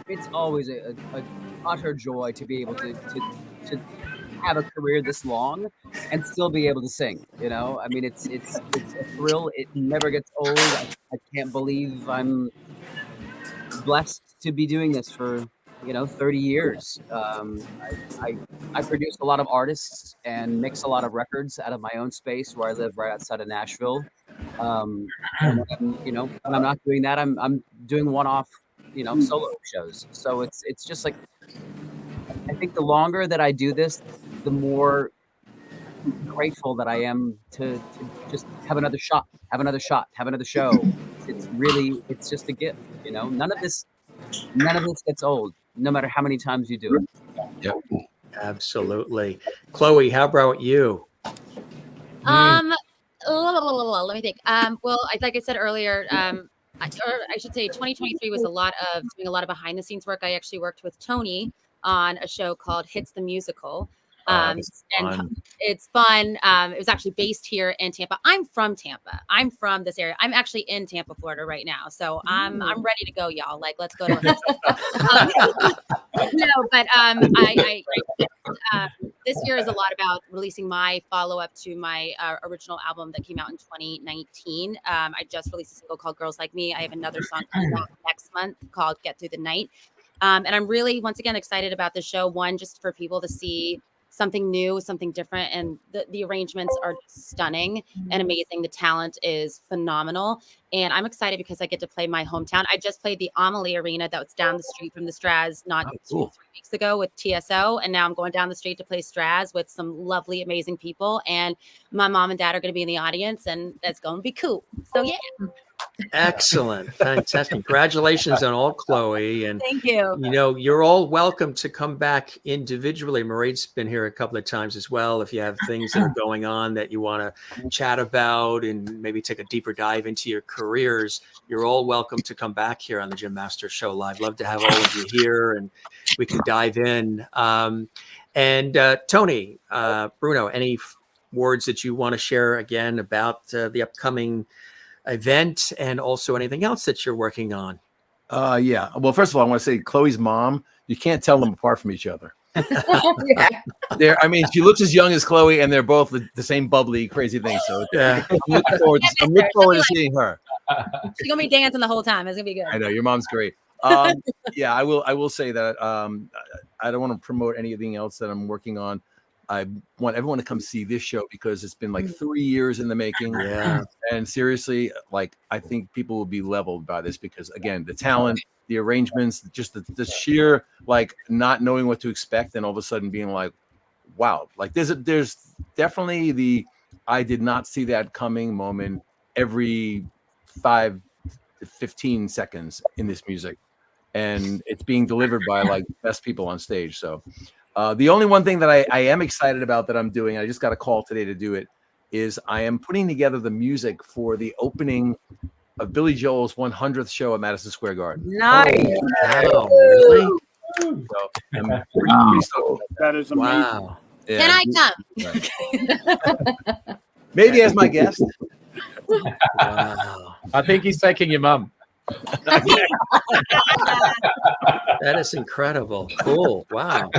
it's always a utter joy to be able to have a career this long and still be able to sing. You know, I mean, it's a thrill. It never gets old. I can't believe I'm blessed to be doing this for 30 years. I produce a lot of artists and mix a lot of records out of my own space where I live right outside of Nashville. And when I'm not doing that, I'm doing one-off, solo shows. So it's just like, I think the longer that I do this, the more grateful that I am to just have another shot, have another show. It's just a gift, None of this gets old, no matter how many times you do it. Yep. Absolutely. Chloe, how about you? Let me think. Well, like I said earlier, or I should say 2023 was doing a lot of behind the scenes work. I actually worked with Tony on a show called Hits the Musical. And it's fun. It was actually based here in Tampa. I'm from Tampa. I'm from this area. I'm actually in Tampa, Florida right now. So I'm ready to go, y'all. Like, let's go to this year is a lot about releasing my follow-up to my original album that came out in 2019. I just released a single called Girls Like Me. I have another song coming out next month called Get Through the Night. And I'm really, once again, excited about the show. One, just for people to see something new, something different. And the arrangements are stunning and amazing. The talent is phenomenal. And I'm excited because I get to play my hometown. I just played the Amelie Arena that was down the street from the Straz 2-3 weeks ago with TSO. And now I'm going down the street to play Straz with some lovely, amazing people. And my mom and dad are going to be in the audience, and that's going to be cool. So yeah. Excellent. Fantastic. Congratulations on all, Chloe. And thank you. You're all welcome to come back individually. Mairead's been here a couple of times as well. If you have things that are going on that you want to chat about and maybe take a deeper dive into your careers, you're all welcome to come back here on the Jim Master Show Live. Love to have all of you here and we can dive in. And Tony, Bruno, any words that you want to share again about the upcoming event, and also anything else that you're working on. Yeah. Well, first of all, I want to say Chloe's mom, you can't tell them apart from each other. Yeah. I mean, she looks as young as Chloe, and they're both the same bubbly, crazy thing. So Yeah. I'm looking forward to seeing her. She's gonna be dancing the whole time. It's gonna be good. I know your mom's great. Yeah, I will say that I don't want to promote anything else that I'm working on. I want everyone to come see this show because it's been like 3 years in the making. Yeah. And seriously, like I think people will be leveled by this because again, the talent, the arrangements, just the sheer like not knowing what to expect and all of a sudden being like, wow, like there's definitely I did not see that coming moment every 5 to 15 seconds in this music. And it's being delivered by like the best people on stage. So the only one thing that I am excited about that I'm doing, I just got a call today to do it, is I am putting together the music for the opening of Billy Joel's 100th show at Madison Square Garden. Nice. Wow, really? So I'm pretty stoked. That is amazing. Wow. Yeah, Can I come? maybe as my guest. Wow. I think he's taking your mum. That is incredible. Cool. Wow.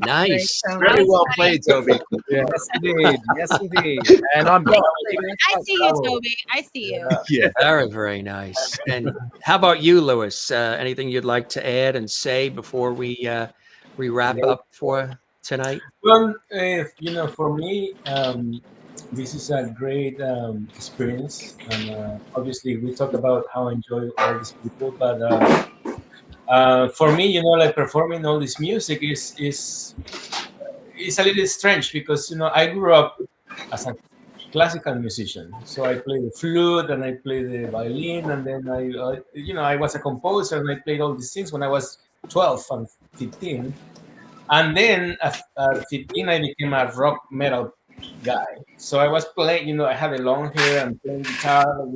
Nice. Very well played, Toby. Yeah. Yes, indeed. Yes, indeed. And I'm I see you, Toby. I see you. Yeah. Very, very nice. And how about you, Lewis? Anything you'd like to add and say before we wrap up for tonight? Well, for me, this is a great experience, and obviously we talk about how I enjoy all these people, but for me, like performing all this music is a little strange because I grew up as a classical musician, so I play the flute and I play the violin, and then I was a composer and I played all these things when I was 12 and 15, and then at 15 I became a rock metal guy. So I was playing, I had a long hair and playing guitar.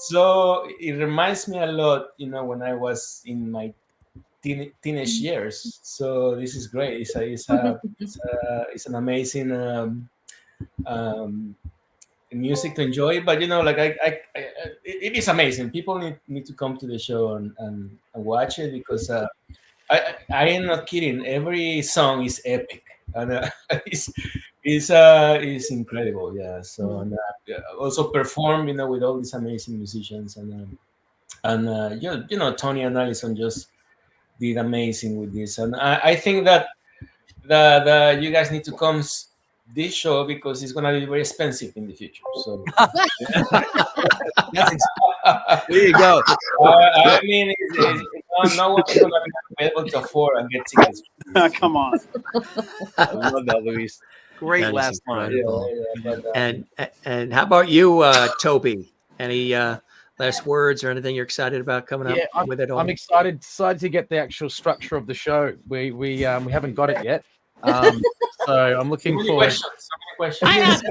So it reminds me a lot, when I was in my teenage years. So this is great. It's an amazing music to enjoy. But it is amazing. People need to come to the show and watch it because I am not kidding. Every song is epic, and it's incredible. Yeah. So and, also perform, with all these amazing musicians, and Tony and Allison just did amazing with this, and I think that you guys need to come this show because it's gonna be very expensive in the future. So There you go. I mean, no one's gonna be able to afford and get tickets. Come on. I love that, Luis. Great That is last line. incredible. And how about you, Toby? Any last words or anything you're excited about coming up with it all? I'm excited to get the actual structure of the show. We haven't got it yet. So I'm looking forward. So many questions.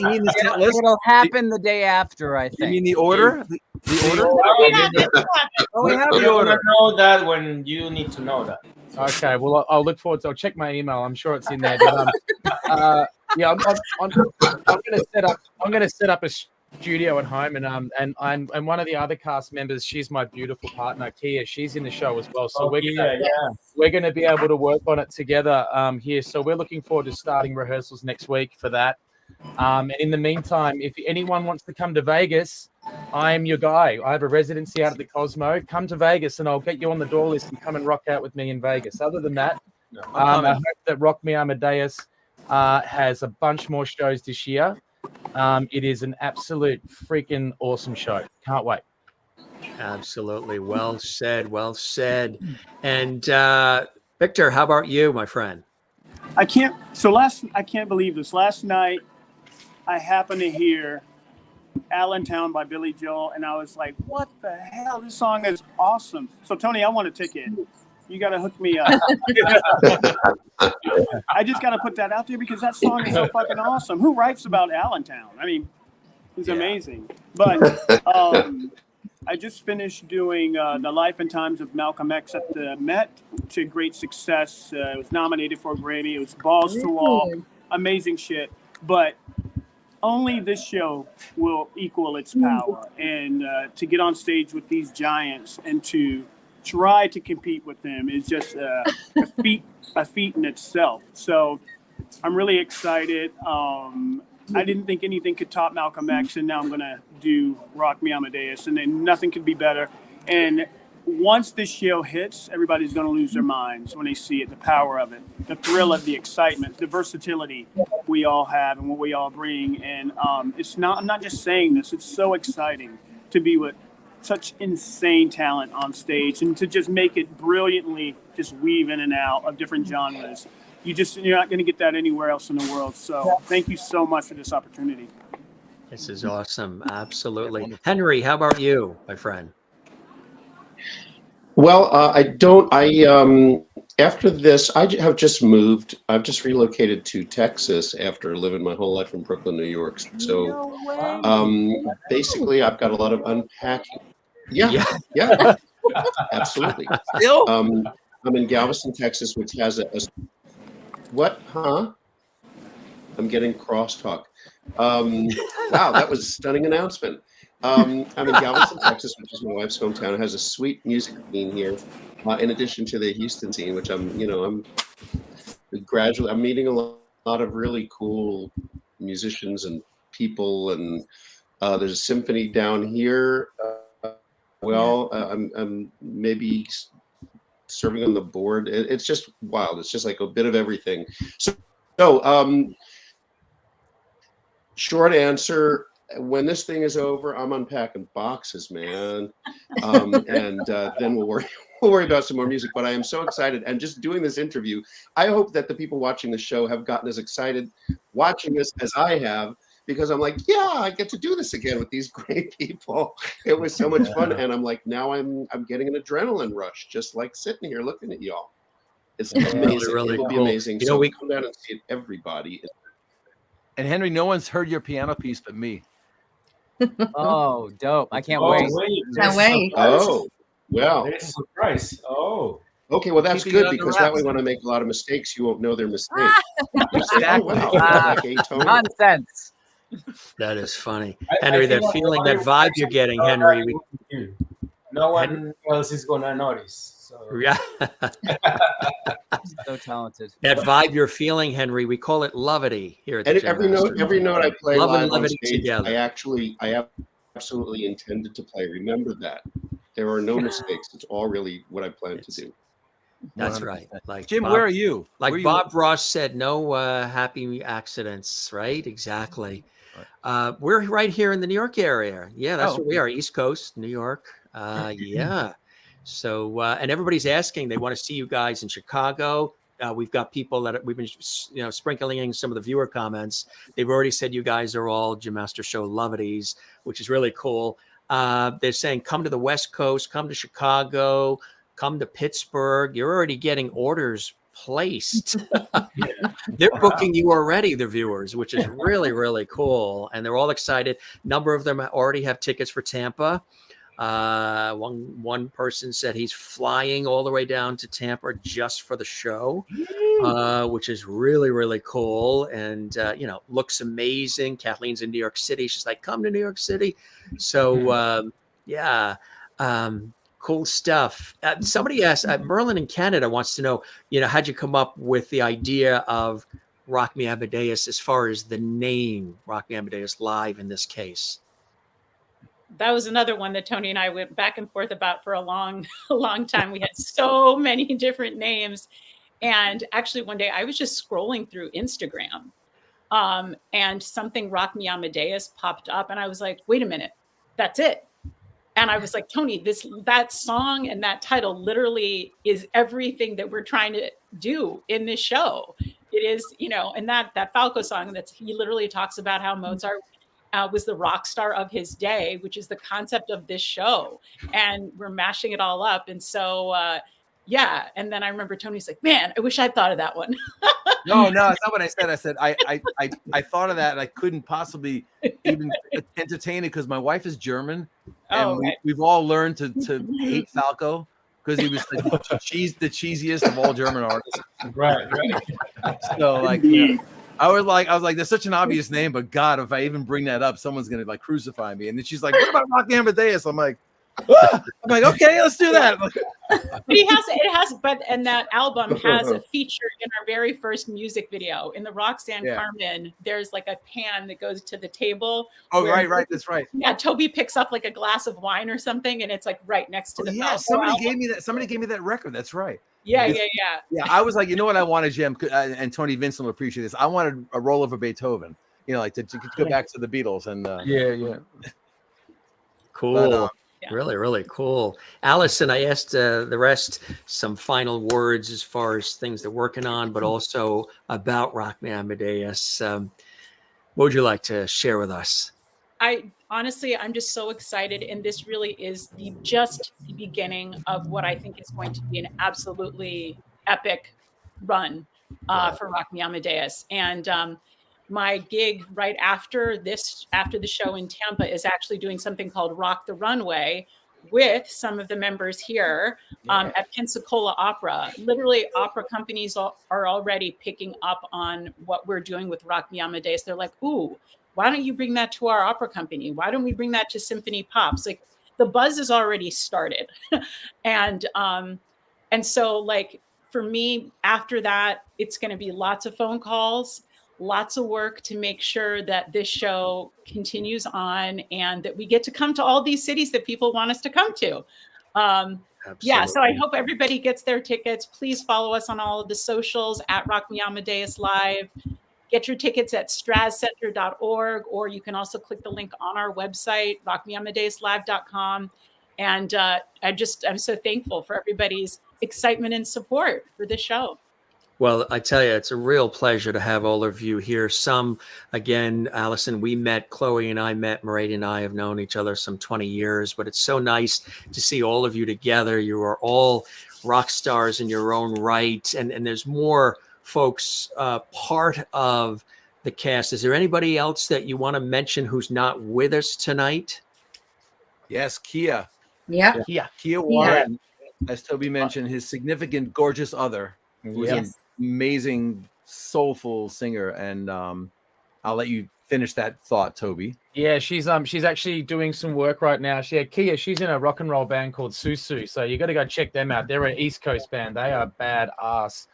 You mean the set list? It'll happen the day after, I think. You mean the order? The order? We have to know that when you need to know that. Okay, well, I'll look forward to. I'll check my email. I'm sure it's in there. But, yeah, I'm gonna set up a studio at home, and one of the other cast members, she's my beautiful partner, Kia. She's in the show as well. So we're gonna be able to work on it together here. So we're looking forward to starting rehearsals next week for that. And in the meantime, if anyone wants to come to Vegas, I'm your guy. I have a residency out at the Cosmo. Come to Vegas and I'll get you on the door list and come and rock out with me in Vegas. Other than that, I hope that Rock Me Amadeus has a bunch more shows this year. It is an absolute freaking awesome show. Can't wait. Absolutely. Well said. Well said. And Victor, how about you, my friend? I can't believe this. Last night, I happened to hear Allentown by Billy Joel, and I was like, what the hell? This song is awesome. So, Tony, I want a ticket. You got to hook me up. I just got to put that out there because that song is so fucking awesome. Who writes about Allentown? I mean, he's amazing. But I just finished doing The Life and Times of Malcolm X at the Met to great success. It was nominated for a Grammy. It was balls to wall. Amazing shit. But only this show will equal its power. And to get on stage with these giants and to try to compete with them is just a feat in itself. So I'm really excited. I didn't think anything could top Malcolm X, and now I'm going to do Rock Me Amadeus, and then nothing could be better. And once this show hits, everybody's going to lose their minds when they see it, the power of it, the thrill of the excitement, the versatility we all have and what we all bring. And I'm not just saying this, it's so exciting to be with such insane talent on stage and to just make it brilliantly just weave in and out of different genres. You're not going to get that anywhere else in the world. So thank you so much for this opportunity. This is awesome. Absolutely. Henry, how about you, my friend? Well, after this, I have just moved. I've just relocated to Texas after living my whole life in Brooklyn, New York. So basically, I've got a lot of unpacking. Yeah. Absolutely. Still? I'm in Galveston, Texas, which has what? Huh? I'm getting crosstalk. Wow, that was a stunning announcement. I'm in Galveston, Texas, which is my wife's hometown. It has a sweet music scene here, in addition to the Houston scene, which I'm meeting a lot of really cool musicians and people, and there's a symphony down here. I'm maybe serving on the board. It's just wild. It's just like a bit of everything. So short answer. When this thing is over, I'm unpacking boxes, man, and then we'll worry about some more music. But I am so excited, and just doing this interview, I hope that the people watching the show have gotten as excited watching this as I have, because I'm like, yeah, I get to do this again with these great people. It was so much fun, and I'm like, now I'm getting an adrenaline rush, just like sitting here looking at y'all. It's amazing. Really It will be cool. amazing. You So know, we come down and see it, everybody. And Henry, no one's heard your piano piece but me. Oh, dope. I can't wait. Can't wait. Oh, well. There's a surprise. Oh. Okay, well, that's Keeping it good, under because that way wraps. when I make a lot of mistakes, you won't know they're mistakes. You say, oh, wow, like a tone. Nonsense. That is funny. I Henry, think that feeling, that vibe you're getting, Henry. No one else is gonna notice. So. Yeah. So talented. That vibe you're feeling, Henry, we call it levity here at the And Jam every Masters. note I play Love and live on levity stage, together. I absolutely intended to play. Remember that. There are no mistakes. It's all really what I plan to do. That's right. Like Jim, Bob- where are you? Like Where are you? Bob Ross said, no happy accidents, right? Exactly. We're right here in the New York area. Yeah, that's where we are. East Coast, New York. Yeah. So, and everybody's asking, they want to see you guys in Chicago. We've got people that we've been, sprinkling in some of the viewer comments. They've already said you guys are all Jim Master Show lovities, which is really cool. They're saying, come to the West Coast, come to Chicago, come to Pittsburgh. You're already getting orders placed. They're booking you already, the viewers, which is really, really cool. And they're all excited. Number of them already have tickets for Tampa. One person said he's flying all the way down to Tampa just for the show, which is really, really cool. And, looks amazing. Kathleen's in New York City. She's like, come to New York City. So, cool stuff. Somebody asked, Merlin in Canada wants to know, how'd you come up with the idea of Rock Me Amadeus as far as the name Rock Me Amadeus Live in this case? That was another one that Tony and I went back and forth about for a long time. We had so many different names. And actually one day I was just scrolling through Instagram and something Rock Me Amadeus popped up. And I was like, wait a minute, that's it. And I was like, Tony, that song and that title literally is everything that we're trying to do in this show. It is, and that Falco song, he literally talks about how Mozart was the rock star of his day, which is the concept of this show. And we're mashing it all up. And so, And then I remember Tony's like, man, I wish I'd thought of that one. No, it's not what I said. I said, I thought of that and I couldn't possibly even entertain it because my wife is German. And we've all learned to hate Falco because he was the cheesiest of all German artists. Right. So I was like, there's such an obvious name, but God, if I even bring that up, someone's gonna like crucify me. And then she's like, what about Rock Me Amadeus? I'm like, ah! I'm like, okay, let's do that. But and that album has a feature in our very first music video in the Roxanne Carmen. There's like a pan that goes to the table. Oh, right, that's right. Yeah, Toby picks up like a glass of wine or something, and it's like right next to the. Yeah, somebody gave me that record. That's right. Yeah. I was like, you know what I wanted, Jim, and Tony Vincent will appreciate this. I wanted a roll of a Beethoven, like to go back to the Beatles and Cool. But, Really, really cool. Allison, I asked the rest some final words as far as things they're working on, but also about Rock Me Amadeus. What would you like to share with us? I'm just so excited, and this really is just the beginning of what I think is going to be an absolutely epic run for Rock Me Amadeus. And my gig right after the show in Tampa is actually doing something called Rock the Runway with some of the members here at Pensacola Opera. Literally, opera companies are already picking up on what we're doing with Rock Me Amadeus. They're like, ooh, why don't you bring that to our opera company? Why don't we bring that to Symphony Pops? Like, the buzz has already started. And so, like, for me, after that, it's going to be lots of phone calls, lots of work to make sure that this show continues on and that we get to come to all these cities that people want us to come to. So I hope everybody gets their tickets. Please follow us on all of the socials at Rock Me Amadeus Live. Get your tickets at strazcenter.org, or you can also click the link on our website, rockmeamadeuslive.com. And I'm so thankful for everybody's excitement and support for this show. Well, I tell you, it's a real pleasure to have all of you here. Again, Allison, Chloe and I met, Mairead and I have known each other some 20 years, but it's so nice to see all of you together. You are all rock stars in your own right. And there's more folks part of the cast. Is there anybody else that you want to mention who's not with us tonight? Yes, Kia. Yeah. Kia Warren, as Toby mentioned, his significant, gorgeous other, who's an amazing, soulful singer. And I'll let you finish that thought, Toby. Yeah, she's actually doing some work right now. Kia, she's in a rock and roll band called Susu. So you got to go check them out. They're an East Coast band. They are badass.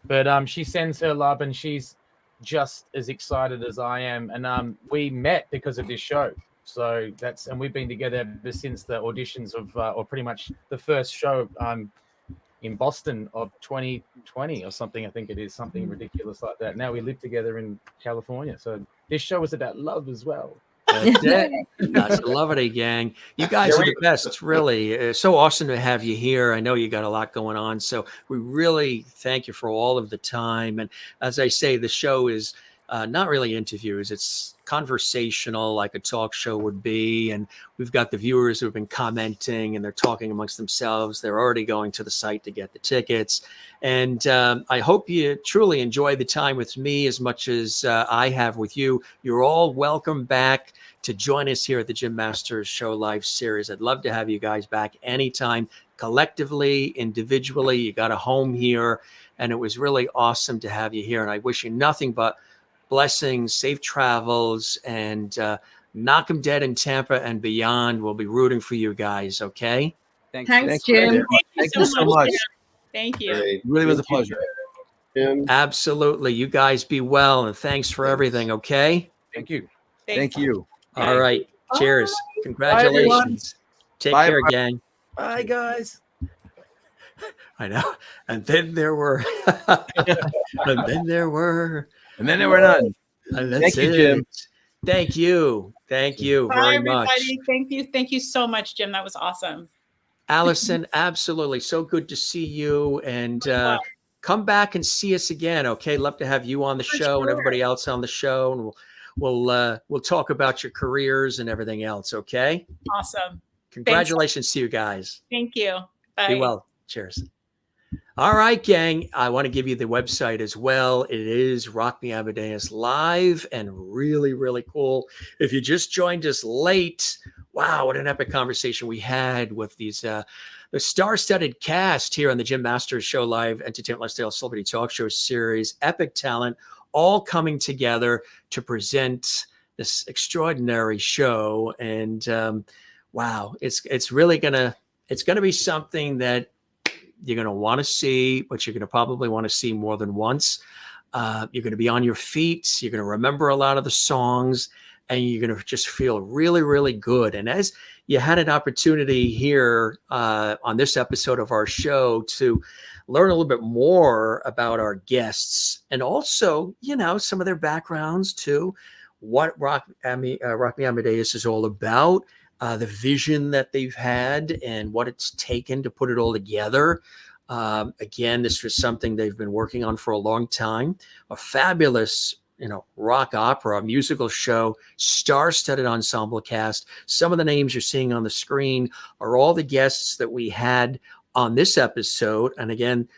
But she sends her love, and she's just as excited as I am. And we met because of this show. So and we've been together ever since the auditions of, or pretty much the first show in Boston of 2020 or something. I think it is something ridiculous like that. Now we live together in California. So this show is about love as well. That's it. That's the love it, gang. You guys are the best. It's really so awesome to have you here. I know you got a lot going on, so we really thank you for all of the time. And as I say, the show is not really interviews. It's conversational, like a talk show would be. And we've got the viewers who have been commenting, and they're talking amongst themselves. They're already going to the site to get the tickets. And I hope you truly enjoy the time with me as much as I have with you. You're all welcome back to join us here at the Jim Masters Show Live series. I'd love to have you guys back anytime, collectively, individually. You got a home here, and it was really awesome to have you here. And I wish you nothing but blessings, safe travels, and knock 'em dead in Tampa and beyond. We'll be rooting for you guys, okay? Thanks, Jim. Thank you so much. Thank you. It really was a pleasure. Jim. Absolutely. You guys be well, and thanks for everything, okay? Thank you. Thank you. All right. Cheers. Congratulations. Take care, gang. Bye, guys. I know. And then there were. And then there were. And then there were none. And Thank you, Jim. Thank you. Thank you very much. Thank you. Thank you so much, Jim. That was awesome. Allison, absolutely. So good to see you. And come back and see us again. Okay. Love to have you on the show and everybody else on the show. And we'll talk about your careers and everything else. Okay. Awesome. Congratulations to you guys. Thank you. Bye. Be well. Cheers. All right, gang. I want to give you the website as well. It is Rock Me Amadeus Live, and really, really cool. If you just joined us late, wow, what an epic conversation we had with these the star-studded cast here on the Jim Masters Show Live Entertainment Lifestyle Celebrity Talk Show series. Epic talent, all coming together to present this extraordinary show. And wow, it's really gonna be something that you're gonna want to see, but you're gonna probably want to see more than once. You're gonna be on your feet. You're gonna remember a lot of the songs, and you're gonna just feel really, really good. And as you had an opportunity here on this episode of our show to learn a little bit more about our guests, and also, some of their backgrounds too, what Rock Me Amadeus is all about, the vision that they've had, and what it's taken to put it all together. Again, this was something they've been working on for a long time. A fabulous, rock opera, musical show, star-studded ensemble cast. Some of the names you're seeing on the screen are all the guests that we had on this episode. And again,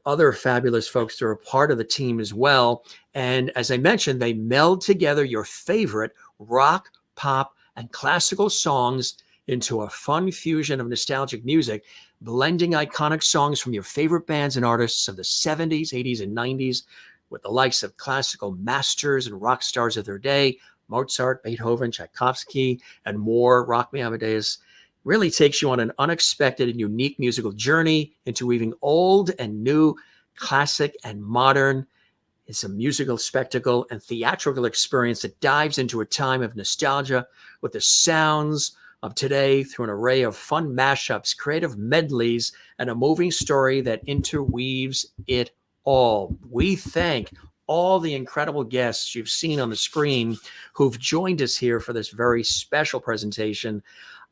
other fabulous folks that are a part of the team as well. And as I mentioned, they meld together your favorite rock, pop, and classical songs into a fun fusion of nostalgic music, blending iconic songs from your favorite bands and artists of the 70s, 80s, and 90s with the likes of classical masters and rock stars of their day, Mozart, Beethoven, Tchaikovsky, and more. Rock Me Amadeus really takes you on an unexpected and unique musical journey, interweaving old and new, classic and modern. It's a musical spectacle and theatrical experience that dives into a time of nostalgia with the sounds of today through an array of fun mashups, creative medleys, and a moving story that interweaves it all. We thank all the incredible guests you've seen on the screen who've joined us here for this very special presentation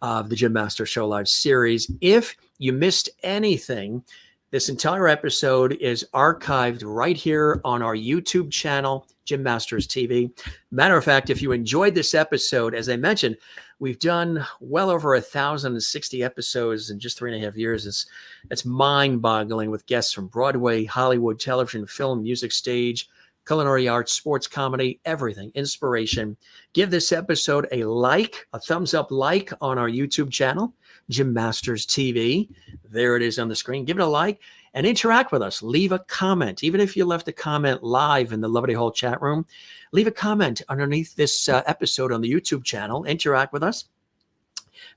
of the Jim Masters Show Live series. If you missed anything, this entire episode is archived right here on our YouTube channel, Jim Masters TV. Matter of fact, if you enjoyed this episode, as I mentioned, we've done well over 1,060 episodes in just 3.5 years. It's mind-boggling, with guests from Broadway, Hollywood, television, film, music, stage, culinary arts, sports, comedy, everything, inspiration. Give this episode a like, a thumbs up like on our YouTube channel, Jim Masters TV. There it is on the screen. Give it a like and interact with us. Leave a comment. Even if you left a comment live in the Lovely Hall chat room, leave a comment underneath this episode on the YouTube channel. Interact with us.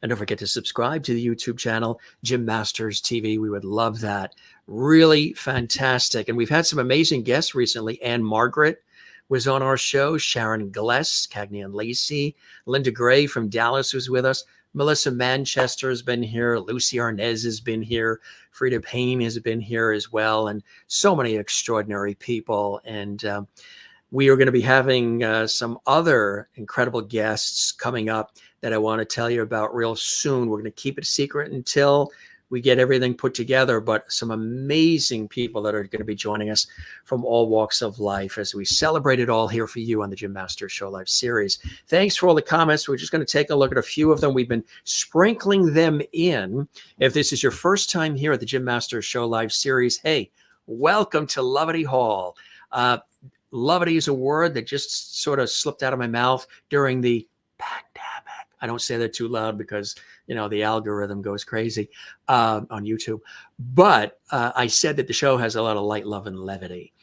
And don't forget to subscribe to the YouTube channel, Jim Masters TV. We would love that. Really fantastic. And we've had some amazing guests recently. Anne Margaret was on our show. Sharon Gless, Cagney and Lacey. Linda Gray from Dallas was with us. Melissa Manchester has been here. Lucy Arnez has been here. Frida Payne has been here as well. And so many extraordinary people. And we are going to be having some other incredible guests coming up that I want to tell you about real soon. We're going to keep it secret until we get everything put together, but some amazing people that are going to be joining us from all walks of life as we celebrate it all here for you on the Jim Masters Show Live series. Thanks for all the comments. We're just going to take a look at a few of them. We've been sprinkling them in. If this is your first time here at the Jim Masters Show Live series, hey, welcome to Lovely Hall. Lovely is a word that just sort of slipped out of my mouth during the pandemic. I don't say that too loud because, the algorithm goes crazy on YouTube. But I said that the show has a lot of light, love, and levity.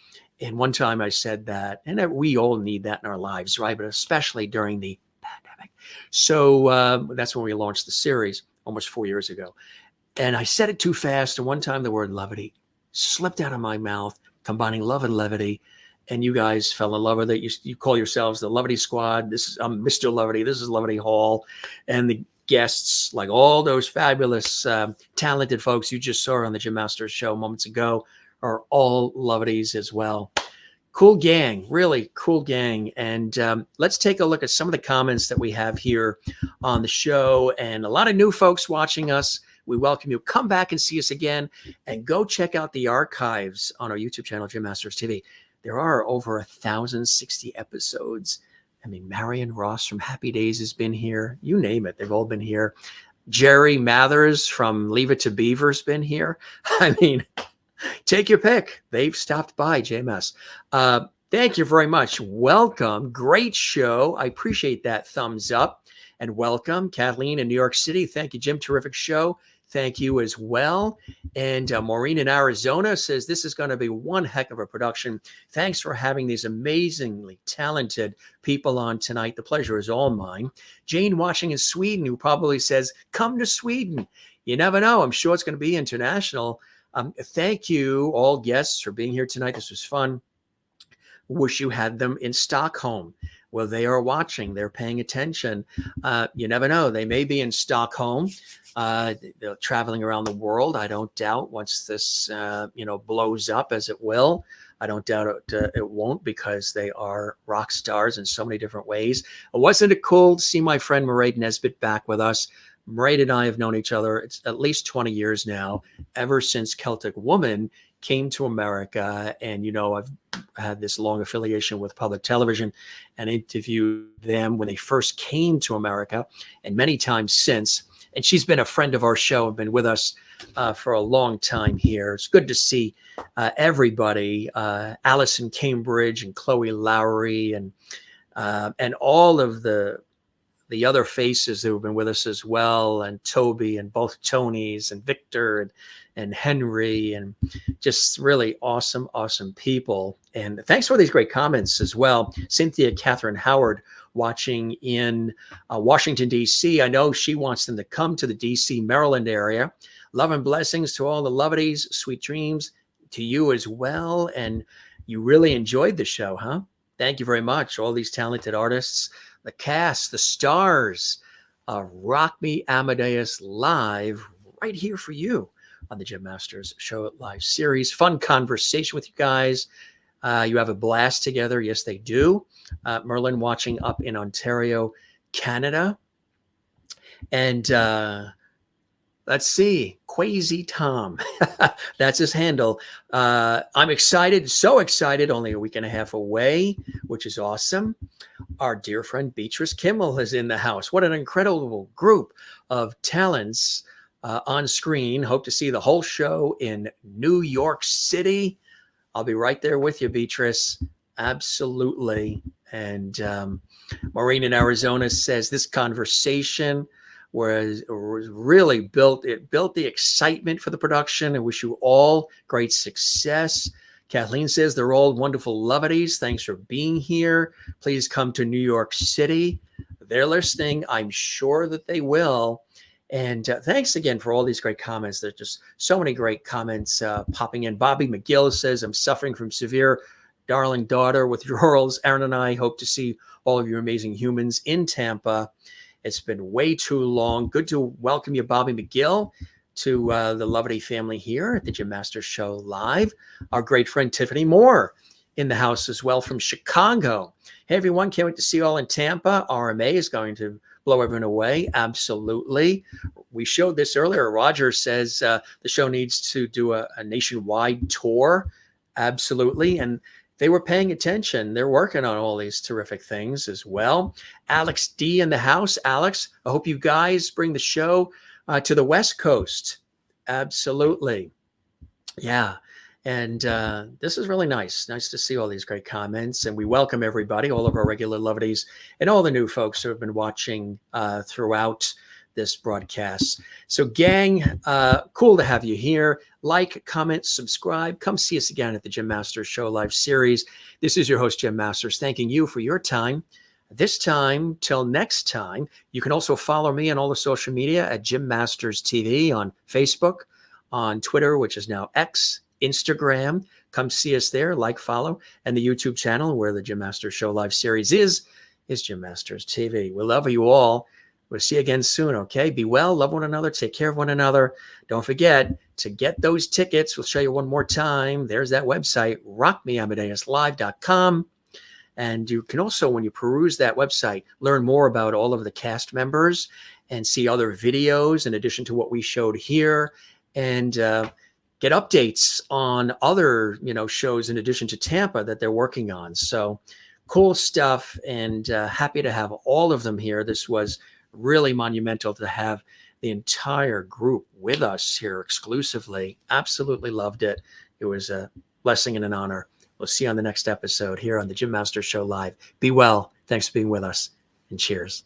And one time I said that, and we all need that in our lives, right? But especially during the pandemic. So that's when we launched the series almost 4 years ago. And I said it too fast. And one time the word levity slipped out of my mouth, combining love and levity. And you guys fell in love with it. You call yourselves the Levity Squad. This is Mr. Levity. This is Levity Hall. And the guests, like all those fabulous, talented folks you just saw on the Jim Masters Show moments ago, are all Levities as well. Cool gang, really cool gang. And let's take a look at some of the comments that we have here on the show. And a lot of new folks watching us. We welcome you. Come back and see us again. And go check out the archives on our YouTube channel, Jim Masters TV. There are over 1,060 episodes. I mean, Marion Ross from Happy Days has been here. You name it. They've all been here. Jerry Mathers from Leave It to Beaver's been here. I mean, take your pick. They've stopped by, JMS. Thank you very much. Welcome. Great show. I appreciate that thumbs up. and welcome. Kathleen in New York City. Thank you, Jim. Terrific show. Thank you as well. And Maureen in Arizona says, this is going to be one heck of a production. Thanks for having these amazingly talented people on tonight. The pleasure is all mine. Jane watching in Sweden, who probably says, come to Sweden. You never know. I'm sure it's going to be international. Thank you, all guests, for being here tonight. This was fun. Wish you had them in Stockholm. Well, they are watching. They're paying attention. You never know. They may be in Stockholm. They're traveling around the world. I don't doubt once this, blows up, as it will. I don't doubt it won't, because they are rock stars in so many different ways. Wasn't it cool to see my friend Mairead Nesbitt back with us? Mairead and I have known each other, it's at least 20 years now, ever since Celtic Woman came to America. And, I've had this long affiliation with public television and interviewed them when they first came to America and many times since. And she's been a friend of our show and been with us for a long time here. It's good to see everybody, Alison Cambridge and Chloe Lowry and all of the other faces who have been with us as well, and Toby and both Tonys and Victor and Henry, and just really awesome people. And thanks for these great comments as well. Cynthia Catherine Howard watching in Washington, D.C. I know she wants them to come to the D.C., Maryland area. Love and blessings to all the lovelies. Sweet dreams to you as well. And you really enjoyed the show, huh? Thank you very much. All these talented artists, the cast, the stars of Rock Me Amadeus live right here for you on the Jim Masters Show Live series. Fun conversation with you guys. You have a blast together. Yes, they do. Merlin watching up in Ontario, Canada. And let's see, Quasi Tom. That's his handle. I'm excited, so excited, only a week and a half away, which is awesome. Our dear friend Beatrice Kimmel is in the house. What an incredible group of talents on screen. Hope to see the whole show in New York City. I'll be right there with you, Beatrice. Absolutely. And Maureen in Arizona says this conversation was really built the excitement for the production. I wish you all great success. Kathleen says they're all wonderful lovelies. Thanks for being here. Please come to New York City. They're listening. I'm sure that they will. And thanks again for all these great comments. There's just so many great comments popping in. Bobby McGill says, I'm suffering from severe darling daughter withdrawals. Aaron and I hope to see all of you amazing humans in Tampa. It's been way too long. Good to welcome you, Bobby McGill, to the lovely family here at the Jim Masters Show Live. Our great friend Tiffany Moore in the house as well from Chicago. Hey, everyone. Can't wait to see you all in Tampa. RMA is going to blow everyone away. Absolutely. We showed this earlier. Roger says the show needs to do a nationwide tour. Absolutely. And they were paying attention. They're working on all these terrific things as well. Alex D in the house. Alex, I hope you guys bring the show to the West Coast. Absolutely. Yeah. And this is really nice. Nice to see all these great comments. And we welcome everybody, all of our regular lovelies, and all the new folks who have been watching throughout this broadcast. So, gang, cool to have you here. Like, comment, subscribe. Come see us again at the Jim Masters Show Live series. This is your host, Jim Masters, thanking you for your time. This time, till next time, you can also follow me on all the social media at Jim Masters TV on Facebook, on Twitter, which is now X, Instagram. Come see us there, like, follow, and the YouTube channel where the Jim Masters Show Live series is Jim Masters TV. We love you all. We'll see you again soon, okay? Be well, love one another, take care of one another. Don't forget to get those tickets. We'll show you one more time. There's that website, rockmeamadeuslive.com. And you can also, when you peruse that website, learn more about all of the cast members and see other videos in addition to what we showed here, and get updates on other, shows in addition to Tampa that they're working on. So cool stuff, and happy to have all of them here. This was really monumental to have the entire group with us here exclusively. Absolutely loved it. It was a blessing and an honor. We'll see you on the next episode here on the Jim Masters Show Live. Be well. Thanks for being with us, and cheers.